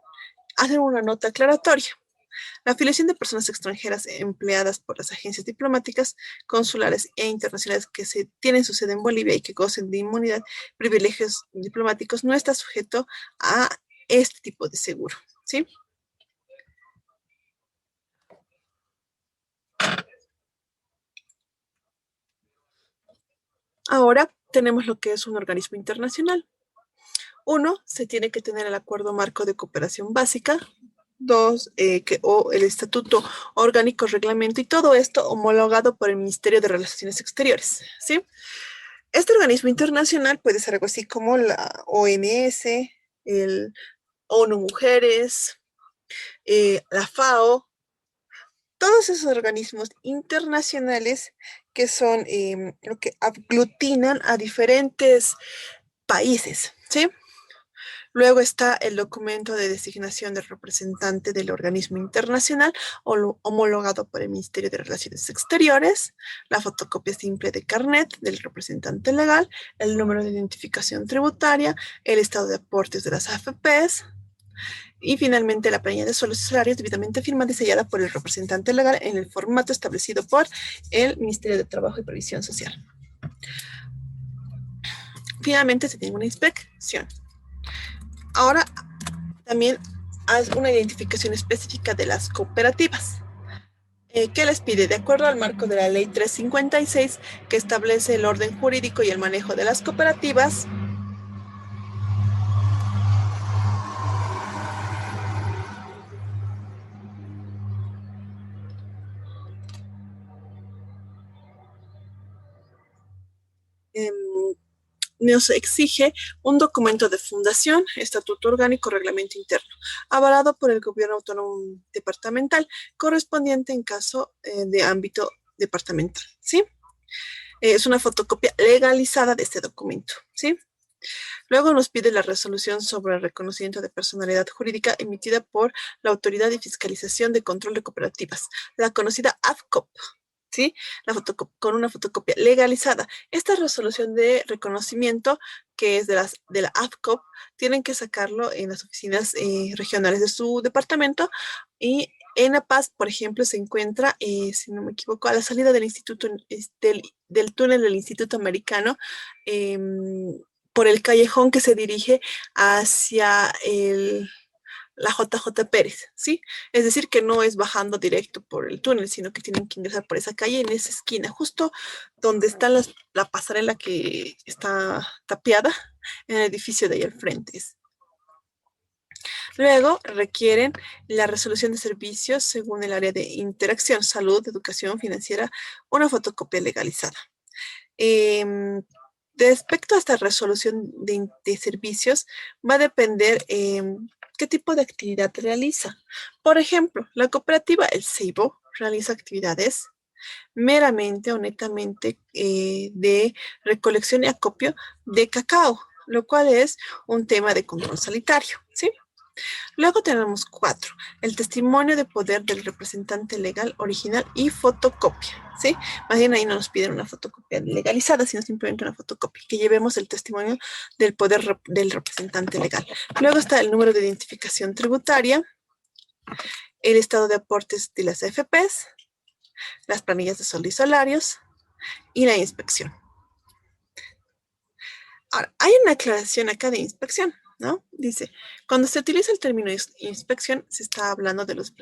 Hacen una nota aclaratoria. La afiliación de personas extranjeras empleadas por las agencias diplomáticas, consulares e internacionales que tienen su sede en Bolivia y que gocen de inmunidad, privilegios diplomáticos, no está sujeto a este tipo de seguro, ¿sí? Ahora tenemos lo que es un organismo internacional. 1, se tiene que tener el acuerdo marco de cooperación básica. 2, o el estatuto orgánico, reglamento y todo esto homologado por el Ministerio de Relaciones Exteriores, ¿sí? Este organismo internacional puede ser algo así como la OMS, el ONU Mujeres, la FAO, todos esos organismos internacionales que son lo que aglutinan a diferentes países, ¿sí? Luego está el documento de designación del representante del organismo internacional homologado por el Ministerio de Relaciones Exteriores, la fotocopia simple de carnet del representante legal, el número de identificación tributaria, el estado de aportes de las AFPs y finalmente la planilla de sueldos y salarios debidamente firmada y sellada por el representante legal en el formato establecido por el Ministerio de Trabajo y Previsión Social. Finalmente se tiene una inspección. Ahora también haz una identificación específica de las cooperativas. ¿Qué les pide? De acuerdo al marco de la Ley 356, que establece el orden jurídico y el manejo de las cooperativas, nos exige un documento de fundación, estatuto orgánico, reglamento interno, avalado por el gobierno autónomo departamental, correspondiente en caso de ámbito departamental, ¿sí? Es una fotocopia legalizada de este documento, ¿sí? Luego nos pide la resolución sobre el reconocimiento de personalidad jurídica emitida por la Autoridad de Fiscalización de Control de Cooperativas, la conocida AFCOP, ¿sí? Con una fotocopia legalizada. Esta resolución de reconocimiento, que es de la AFCOP, tienen que sacarlo en las oficinas regionales de su departamento y en La Paz, por ejemplo, se encuentra, si no me equivoco, a la salida del instituto, del túnel del Instituto Americano, por el callejón que se dirige hacia la JJ Pérez, ¿sí? Es decir, que no es bajando directo por el túnel, sino que tienen que ingresar por esa calle, en esa esquina, justo donde está la pasarela que está tapiada, en el edificio de ahí al frente. Luego requieren la resolución de servicios según el área de interacción, salud, educación financiera, una fotocopia legalizada. Respecto a esta resolución de servicios, va a depender qué tipo de actividad realiza. Por ejemplo, la cooperativa El Ceibo realiza actividades meramente o netamente de recolección y acopio de cacao, lo cual es un tema de control sanitario, ¿sí? Luego tenemos 4, el testimonio de poder del representante legal original y fotocopia, ¿sí? Más bien ahí no nos piden una fotocopia legalizada, sino simplemente una fotocopia, que llevemos el testimonio del poder del representante legal. Luego está el número de identificación tributaria, el estado de aportes de las AFPs, las planillas de sueldo y salarios y la inspección. Ahora, hay una aclaración acá de inspección, ¿no? Dice, cuando se utiliza el término inspección, se está hablando de los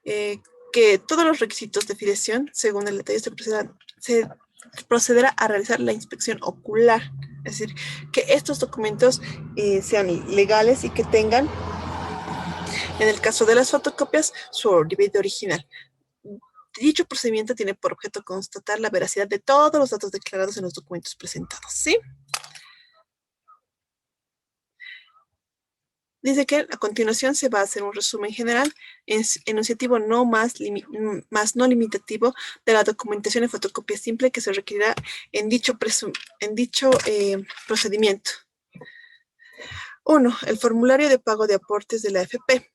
que todos los requisitos de filiación, según el detalle, se procederá a realizar la inspección ocular. Es decir, que estos documentos sean legales y que tengan, en el caso de las fotocopias, su nivel original. Dicho procedimiento tiene por objeto constatar la veracidad de todos los datos declarados en los documentos presentados, ¿sí? Dice que a continuación se va a hacer un resumen general, enunciativo no más no limitativo de la documentación en fotocopia simple que se requerirá en dicho procedimiento. 1. El formulario de pago de aportes de la AFP.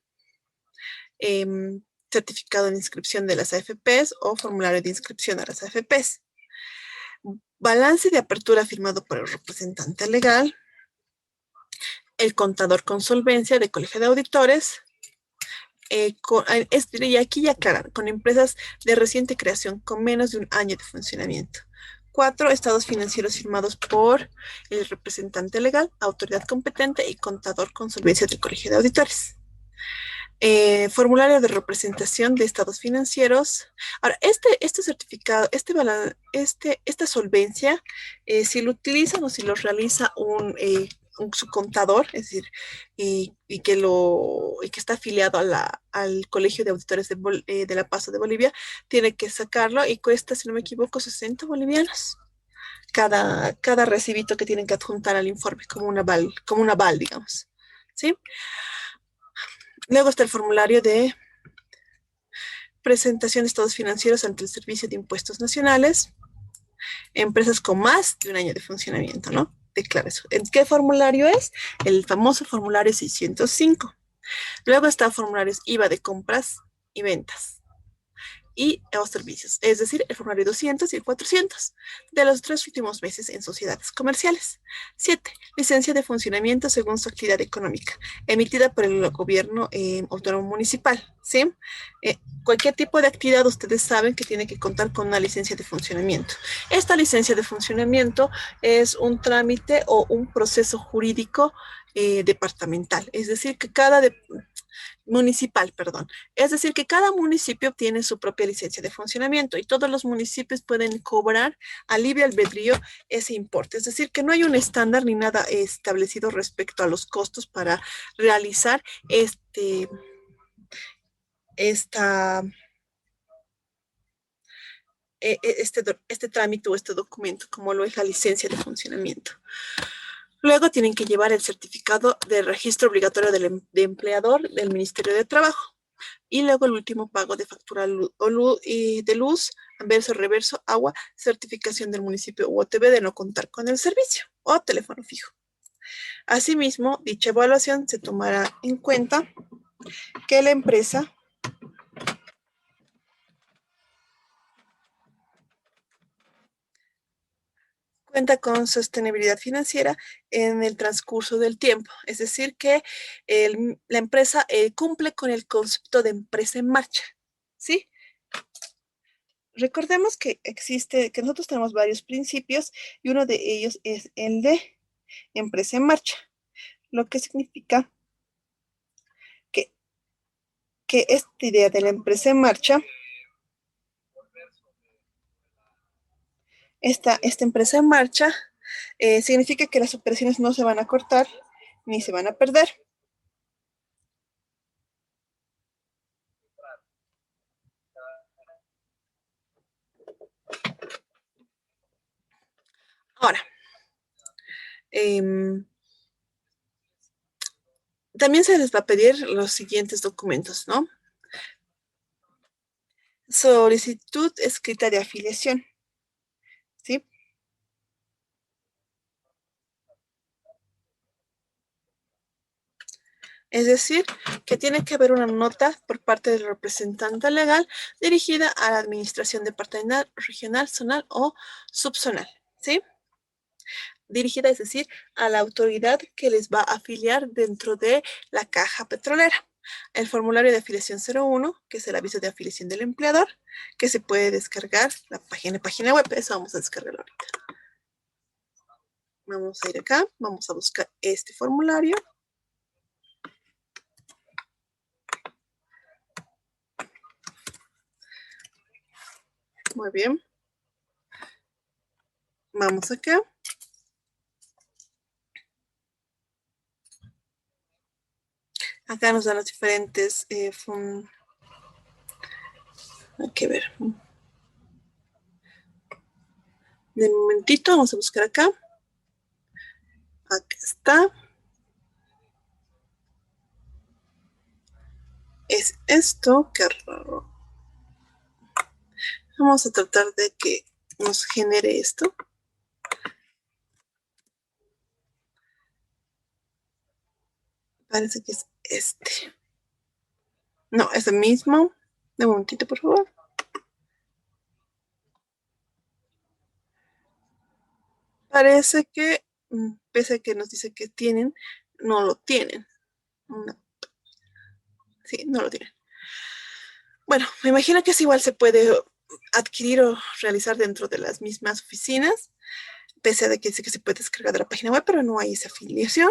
Certificado de inscripción de las AFPs o formulario de inscripción a las AFPs. Balance de apertura firmado por el representante legal. El contador con solvencia de colegio de auditores. Y aquí ya aclaran, con empresas de reciente creación con menos de un año de funcionamiento. 4. Estados financieros firmados por el representante legal, autoridad competente y contador con solvencia del colegio de auditores. Formulario de representación de estados financieros. Ahora, este certificado, esta solvencia, si lo utilizan o si lo realiza su contador, es decir, y que está afiliado al Colegio de Auditores de La Paz de Bolivia, tiene que sacarlo y cuesta, si no me equivoco, 60 bolivianos. Cada recibito que tienen que adjuntar al informe, como un aval, digamos. ¿Sí? Luego está el formulario de presentación de estados financieros ante el Servicio de Impuestos Nacionales, empresas con más de un año de funcionamiento, ¿no? Declara eso. ¿En qué formulario es? El famoso formulario 605. Luego está formularios IVA de compras y ventas y los servicios, es decir, el formulario 200 y el 400 de los 3 últimos meses en sociedades comerciales. 7. Licencia de funcionamiento según su actividad económica, emitida por el gobierno autónomo municipal. ¿Sí? Cualquier tipo de actividad, ustedes saben que tiene que contar con una licencia de funcionamiento. Esta licencia de funcionamiento es un trámite o un proceso jurídico departamental, es decir, que municipal, perdón. Es decir, que cada municipio tiene su propia licencia de funcionamiento y todos los municipios pueden cobrar a libre albedrío ese importe. Es decir, que no hay un estándar ni nada establecido respecto a los costos para realizar esta, este trámite o este documento, como lo es la licencia de funcionamiento. Luego tienen que llevar el certificado de registro obligatorio de empleador del Ministerio de Trabajo. Y luego el último pago de factura de luz, verso, reverso, agua, certificación del municipio UOTB de no contar con el servicio o teléfono fijo. Asimismo, dicha evaluación se tomará en cuenta que la empresa cuenta con sostenibilidad financiera en el transcurso del tiempo. Es decir, que la empresa cumple con el concepto de empresa en marcha. ¿Sí? Recordemos que nosotros tenemos varios principios y uno de ellos es el de empresa en marcha, lo que significa que, que esta idea de la empresa en marcha, esta empresa en marcha, significa que las operaciones no se van a cortar ni se van a perder. Ahora, también se les va a pedir los siguientes documentos, ¿no? Solicitud escrita de afiliación, ¿sí? Es decir, que tiene que haber una nota por parte del representante legal dirigida a la administración departamental, regional, zonal o subzonal, ¿sí? Dirigida, es decir, a la autoridad que les va a afiliar dentro de la caja petrolera. El formulario de afiliación 01, que es el aviso de afiliación del empleador, que se puede descargar la página web. Eso vamos a descargarlo ahorita. Vamos a ir acá, vamos a buscar este formulario. Muy bien. Vamos acá. Acá nos dan los diferentes... hay que ver. De momentito, vamos a buscar acá. Acá está. Es esto, qué raro. Vamos a tratar de que nos genere esto. Parece que es este. No, es el mismo. De un momentito, por favor. Parece que, pese a que nos dice que tienen, no lo tienen. No. Sí, no lo tienen. Bueno, me imagino que es igual se puede adquirir o realizar dentro de las mismas oficinas, pese a que dice que se puede descargar de la página web, pero no hay esa afiliación.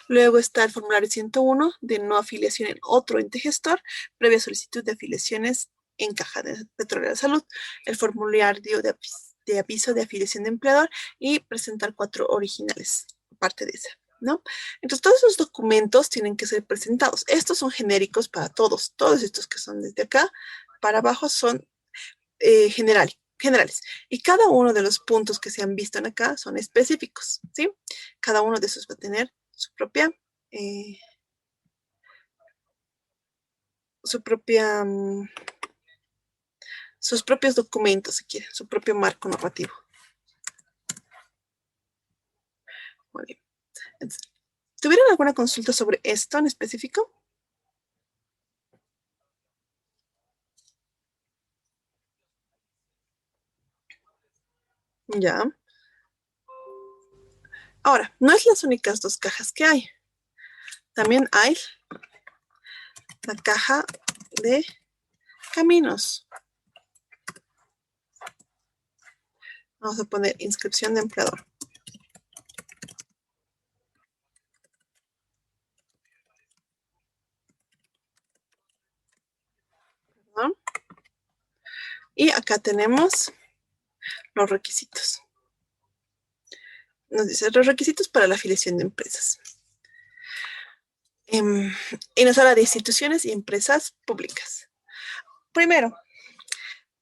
Luego está el formulario 101 de no afiliación en otro ente gestor, previa solicitud de afiliaciones en Caja de Petrolera de Salud, el formulario de aviso de afiliación de empleador y presentar 4 originales, parte de esa, ¿no? Entonces, todos esos documentos tienen que ser presentados. Estos son genéricos para todos. Todos estos que son desde acá para abajo son generales. Y cada uno de los puntos que se han visto en acá son específicos, ¿sí? Cada uno de esos va a tener su propia, eh, su propia, sus propios documentos, si quieren, su propio marco normativo. Muy bien. Entonces, ¿tuvieron alguna consulta sobre esto en específico? Ya. Ahora, no es las únicas 2 cajas que hay. También hay la caja de caminos. Vamos a poner inscripción de empleador. ¿No? Y acá tenemos los requisitos. Nos dice los requisitos para la afiliación de empresas. Y nos habla de instituciones y empresas públicas. Primero,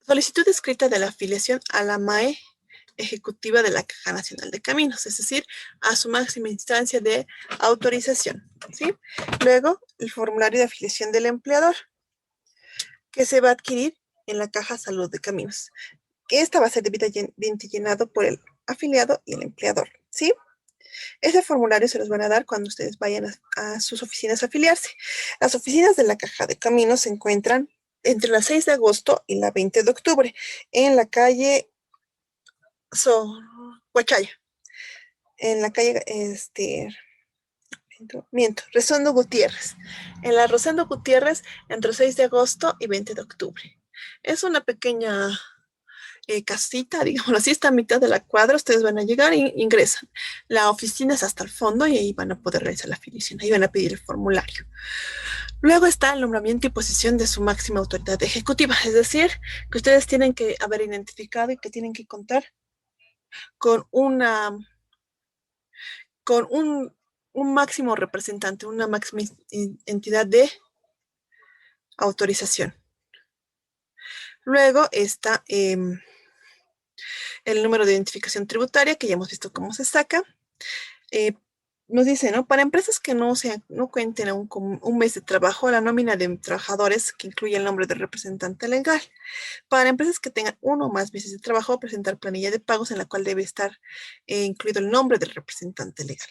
solicitud escrita de la afiliación a la MAE ejecutiva de la Caja Nacional de Caminos, es decir, a su máxima instancia de autorización, ¿sí? Luego, el formulario de afiliación del empleador, que se va a adquirir en la Caja Salud de Caminos. Esta va a ser debidamente llenado por el afiliado y el empleador, ¿sí? Ese formulario se los van a dar cuando ustedes vayan a sus oficinas a afiliarse. Las oficinas de la Caja de Caminos se encuentran entre la 6 de agosto y la 20 de octubre en la calle Huachaya, en la calle, Rosendo Gutiérrez. En la Rosendo Gutiérrez, entre el 6 de agosto y 20 de octubre. Es una pequeña casita, digámoslo así, está a mitad de la cuadra, ustedes van a llegar e ingresan. La oficina es hasta el fondo y ahí van a poder realizar la afiliación, ahí van a pedir el formulario. Luego está el nombramiento y posición de su máxima autoridad ejecutiva, es decir, que ustedes tienen que haber identificado y que tienen que contar con con un máximo representante, una máxima entidad de autorización. Luego está el número de identificación tributaria, que ya hemos visto cómo se saca. Nos dice, ¿no? Para empresas que no cuenten aún con un mes de trabajo, la nómina de trabajadores que incluye el nombre del representante legal. Para empresas que tengan 1 o más meses de trabajo, presentar planilla de pagos en la cual debe estar incluido el nombre del representante legal.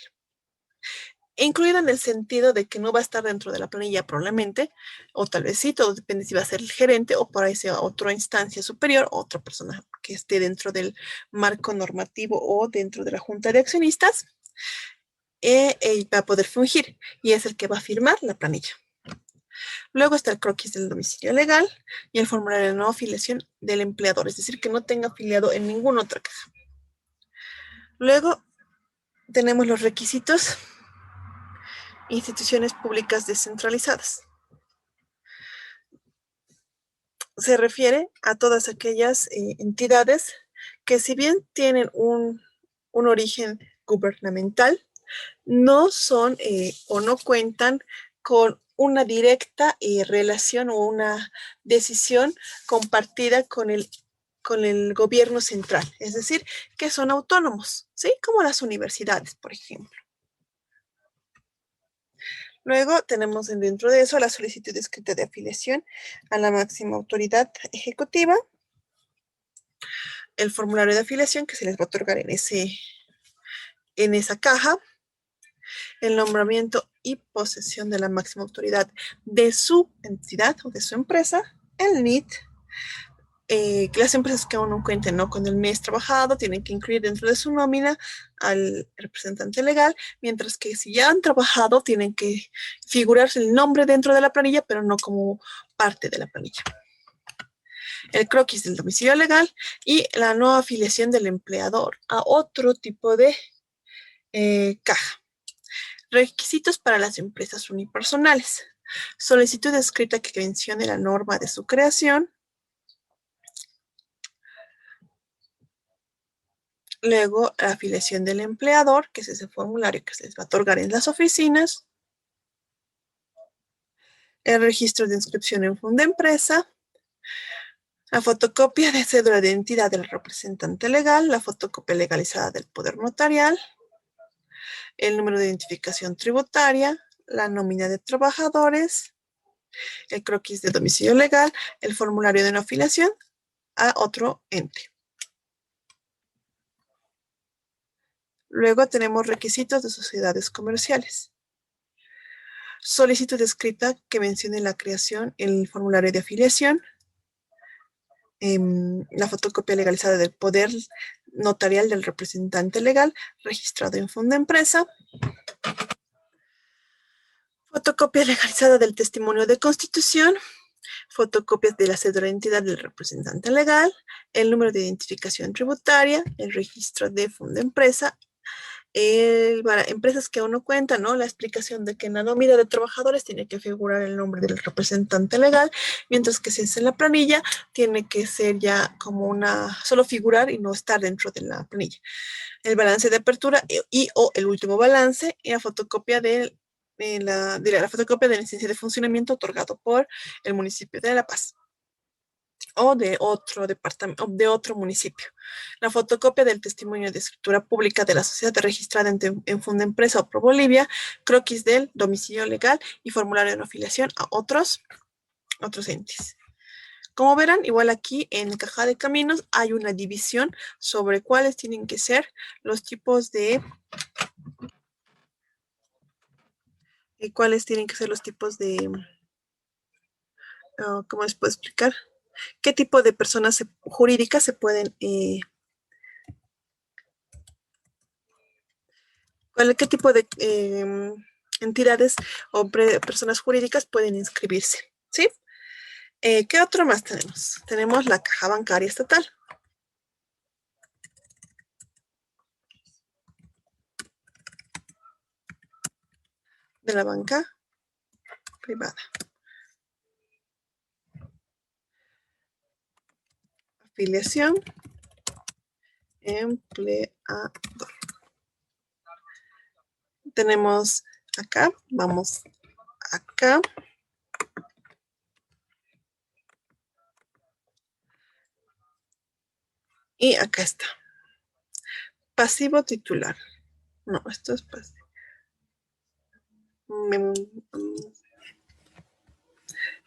Incluido en el sentido de que no va a estar dentro de la planilla probablemente, o tal vez sí, todo depende si va a ser el gerente o por ahí sea otra instancia superior, otra persona que esté dentro del marco normativo o dentro de la junta de accionistas, va a poder fungir y es el que va a firmar la planilla. Luego está el croquis del domicilio legal y el formulario de no afiliación del empleador, es decir, que no tenga afiliado en ninguna otra caja. Luego tenemos los requisitos: instituciones públicas descentralizadas. Se refiere a todas aquellas entidades que, si bien tienen un origen gubernamental, no son o no cuentan con una directa relación o una decisión compartida con el gobierno central, es decir, que son autónomos, ¿sí? Como las universidades, por ejemplo. Luego tenemos dentro de eso la solicitud escrita de afiliación a la máxima autoridad ejecutiva, el formulario de afiliación que se les va a otorgar en esa caja, el nombramiento y posesión de la máxima autoridad de su entidad o de su empresa, el NIT. Que las empresas que aún no cuenten, ¿no?, con el mes trabajado tienen que incluir dentro de su nómina al representante legal, mientras que si ya han trabajado tienen que figurarse el nombre dentro de la planilla, pero no como parte de la planilla. El croquis del domicilio legal y la no afiliación del empleador a otro tipo de caja. Requisitos para las empresas unipersonales. Solicitud escrita que mencione la norma de su creación. Luego, la afiliación del empleador, que es ese formulario que se les va a otorgar en las oficinas. El registro de inscripción en Fundempresa. La fotocopia de cédula de identidad del representante legal. La fotocopia legalizada del poder notarial. El número de identificación tributaria. La nómina de trabajadores. El croquis de domicilio legal. El formulario de no afiliación a otro ente. Luego tenemos requisitos de sociedades comerciales. Solicitud escrita que mencione la creación, el formulario de afiliación, la fotocopia legalizada del poder notarial del representante legal registrado en Fundempresa, fotocopia legalizada del testimonio de constitución, fotocopias de la cédula de identidad del representante legal, el número de identificación tributaria, el registro de Fundempresa, para empresas que aún no cuentan, ¿no? La explicación de que en la nómina de trabajadores tiene que figurar el nombre del representante legal, mientras que si es en la planilla, tiene que ser ya como solo figurar y no estar dentro de la planilla. El balance de apertura o el último balance y la fotocopia de la fotocopia de la licencia de funcionamiento otorgado por el municipio de La Paz o de otro departamento, de otro municipio. La fotocopia del testimonio de escritura pública de la sociedad registrada en Fundempresa o ProBolivia, croquis del domicilio legal y formulario de afiliación a otros entes. Como verán, igual aquí en Caja de Caminos hay una división sobre cuáles tienen que ser los tipos de ¿cómo les puedo explicar? ¿Qué tipo de personas jurídicas se pueden qué tipo de entidades o personas jurídicas pueden inscribirse? ¿Sí? ¿Qué otro más tenemos? Tenemos la Caja Bancaria Estatal. De la banca privada. Afiliación. Empleador. Tenemos acá, vamos acá. Y acá está. Pasivo titular. No, esto es pasivo.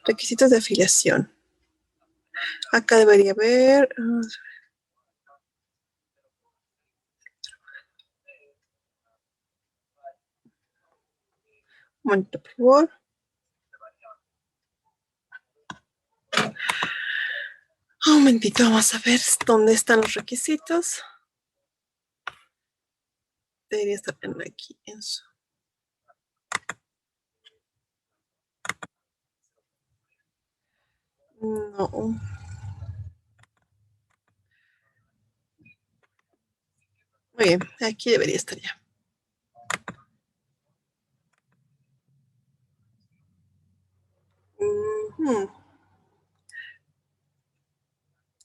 Requisitos de afiliación. Acá debería haber. Un momento, por favor. Un momentito, vamos a ver dónde están los requisitos. Debería estar aquí en su. No. Muy bien, aquí debería estar ya.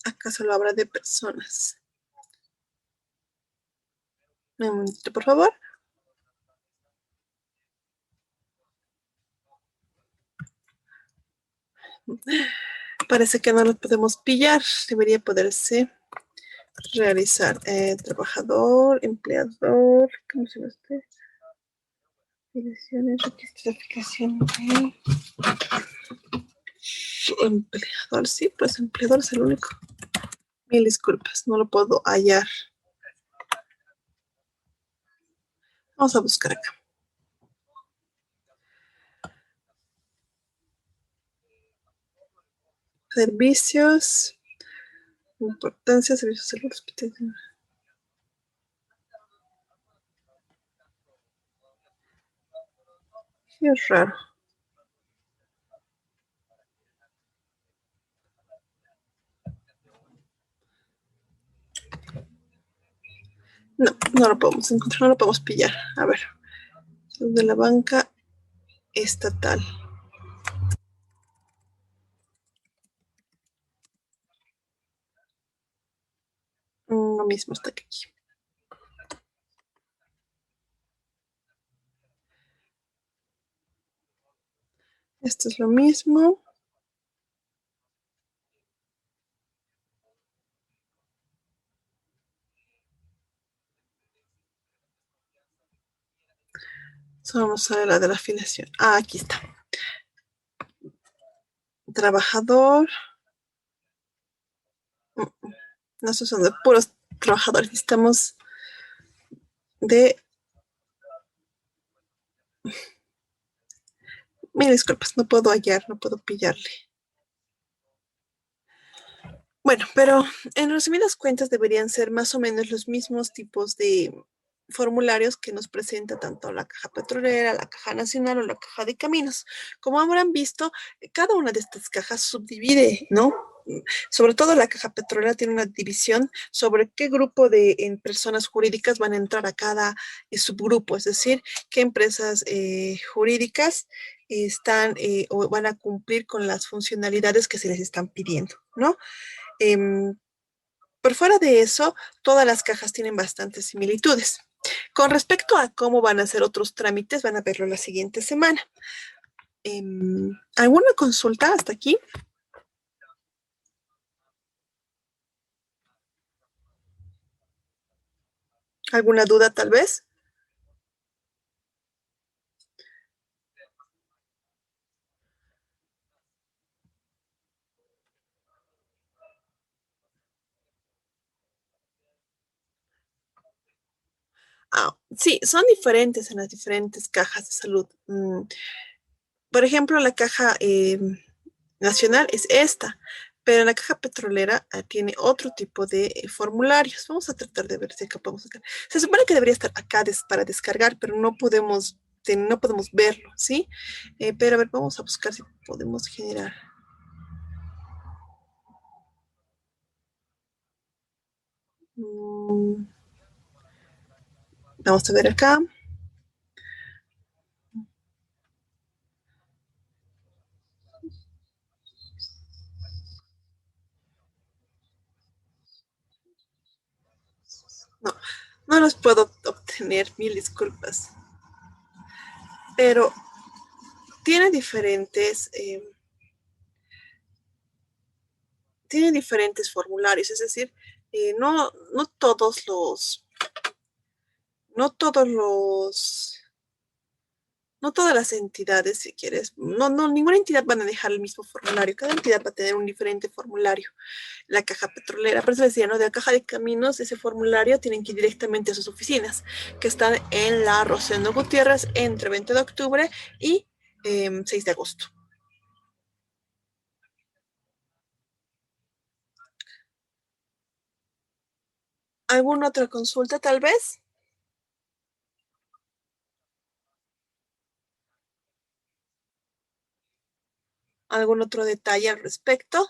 Acá solo habla de personas. Un momentito, por favor. Parece que no los podemos pillar. Debería poderse realizar. Trabajador, empleador. ¿Cómo se llama usted? Direcciones, requisitos de aplicación. Empleador, sí, pues empleador es el único. Mil disculpas, no lo puedo hallar. Vamos a buscar acá. Servicios. Importancia, servicios de salud, hospital. Sí, es raro. No, no lo podemos encontrar, no lo podemos pillar. A ver. de la banca estatal. Lo mismo está aquí. Esto es lo mismo. Solo nos sale la de la afiliación. Ah, aquí está. Trabajador. No, estos son de puros trabajadores. Necesitamos de... Mil disculpas, no puedo hallar, no puedo pillarle. Bueno, pero en resumidas cuentas deberían ser más o menos los mismos tipos de formularios que nos presenta tanto la Caja Petrolera, la Caja Nacional o la Caja de Caminos. Como habrán visto, cada una de estas cajas subdivide, ¿no? Sobre todo la Caja Petrolera tiene una división sobre qué grupo de personas jurídicas van a entrar a cada subgrupo, es decir, qué empresas jurídicas están o van a cumplir con las funcionalidades que se les están pidiendo, ¿no? Em, por fuera de eso, todas las cajas tienen bastantes similitudes. Con respecto a cómo van a hacer otros trámites, van a verlo la siguiente semana. ¿Alguna consulta hasta aquí? ¿Alguna duda tal vez? Ah, sí, son diferentes en las diferentes cajas de salud. Por ejemplo, la caja nacional es esta, pero la caja petrolera tiene otro tipo de formularios. Vamos a tratar de ver si acá podemos sacar. Se supone que debería estar acá para descargar, pero no podemos verlo, ¿sí? Pero a ver, vamos a buscar si podemos generar. Mm, vamos a ver acá. No, no los puedo obtener, mil disculpas. Pero tiene diferentes formularios, es decir, no todos no todos los, no todas las entidades, si quieres, ninguna entidad van a dejar el mismo formulario, cada entidad va a tener un diferente formulario. La caja petrolera, por eso decía, ¿no? De la caja de caminos, ese formulario tienen que ir directamente a sus oficinas, que están en la Rosendo Gutiérrez entre 20 de octubre y 6 de agosto. ¿Alguna otra consulta tal vez? ¿Algún otro detalle al respecto?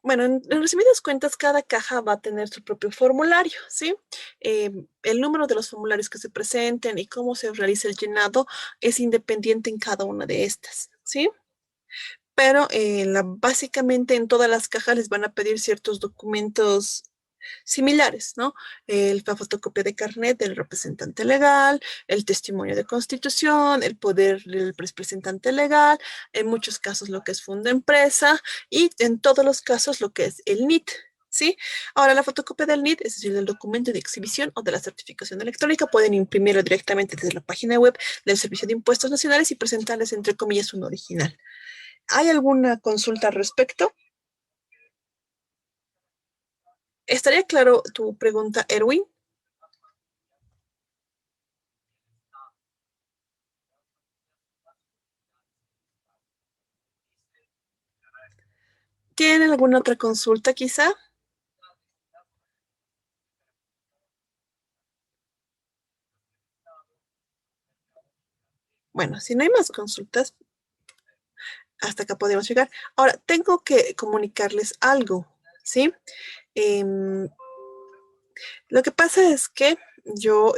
Bueno, en resumidas cuentas, cada caja va a tener su propio formulario, ¿sí? El número de los formularios que se presenten y cómo se realiza el llenado es independiente en cada una de estas, ¿sí? Pero básicamente en todas las cajas les van a pedir ciertos documentos similares, ¿no? La fotocopia de carnet del representante legal, el testimonio de constitución, el poder del representante legal, en muchos casos lo que es fondo empresa y en todos los casos lo que es el NIT. ¿Sí? Ahora, la fotocopia del NIT, es decir, del documento de exhibición o de la certificación electrónica, pueden imprimirlo directamente desde la página web del Servicio de Impuestos Nacionales y presentarles, entre comillas, un original. ¿Hay alguna consulta al respecto? ¿Estaría claro tu pregunta, Erwin? ¿Tienen alguna otra consulta quizá? Bueno, si no hay más consultas, hasta acá podemos llegar. Ahora, tengo que comunicarles algo, ¿sí? Em, lo que pasa es que yo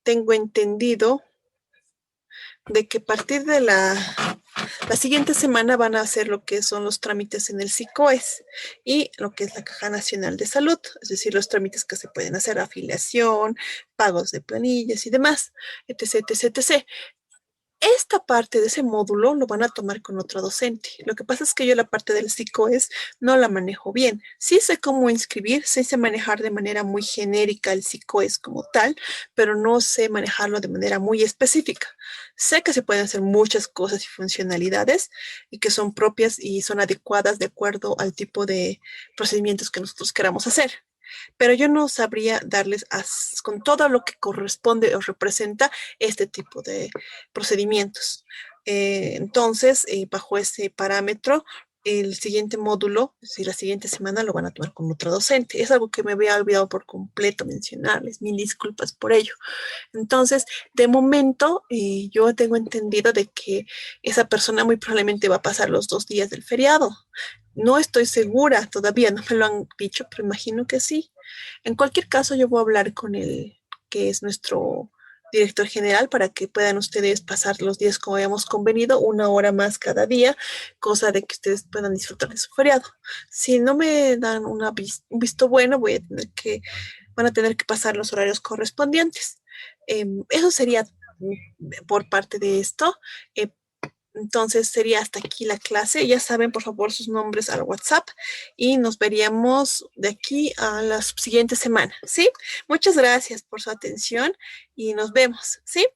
tengo entendido de que a partir de la siguiente semana van a hacer lo que son los trámites en el SICOES y lo que es la Caja Nacional de Salud, es decir, los trámites que se pueden hacer, afiliación, pagos de planillas y demás, etc, etc, etc. Esta parte de ese módulo lo van a tomar con otro docente. Lo que pasa es que yo la parte del psicoes no la manejo bien. Sí sé cómo inscribir, sí sé manejar de manera muy genérica el psicoes como tal, pero no sé manejarlo de manera muy específica. Sé que se pueden hacer muchas cosas y funcionalidades y que son propias y son adecuadas de acuerdo al tipo de procedimientos que nosotros queramos hacer, pero yo no sabría darles con todo lo que corresponde o representa este tipo de procedimientos. Entonces, bajo ese parámetro, el siguiente módulo, es decir, la siguiente semana lo van a tomar con otro docente. Es algo que me había olvidado por completo mencionarles. Mil disculpas por ello. Entonces, de momento, yo tengo entendido de que esa persona muy probablemente va a pasar los 2 días del feriado. No estoy segura, todavía no me lo han dicho, pero imagino que sí. En cualquier caso, yo voy a hablar con el que es nuestro director general para que puedan ustedes pasar los días como habíamos convenido, 1 hora más cada día, cosa de que ustedes puedan disfrutar de su feriado. Si no me dan un visto bueno, van a tener que pasar los horarios correspondientes. Eso sería por parte de esto. Eh, entonces sería hasta aquí la clase. Ya saben, por favor, sus nombres al WhatsApp y nos veríamos de aquí a la siguiente semana, ¿sí? Muchas gracias por su atención y nos vemos, ¿sí?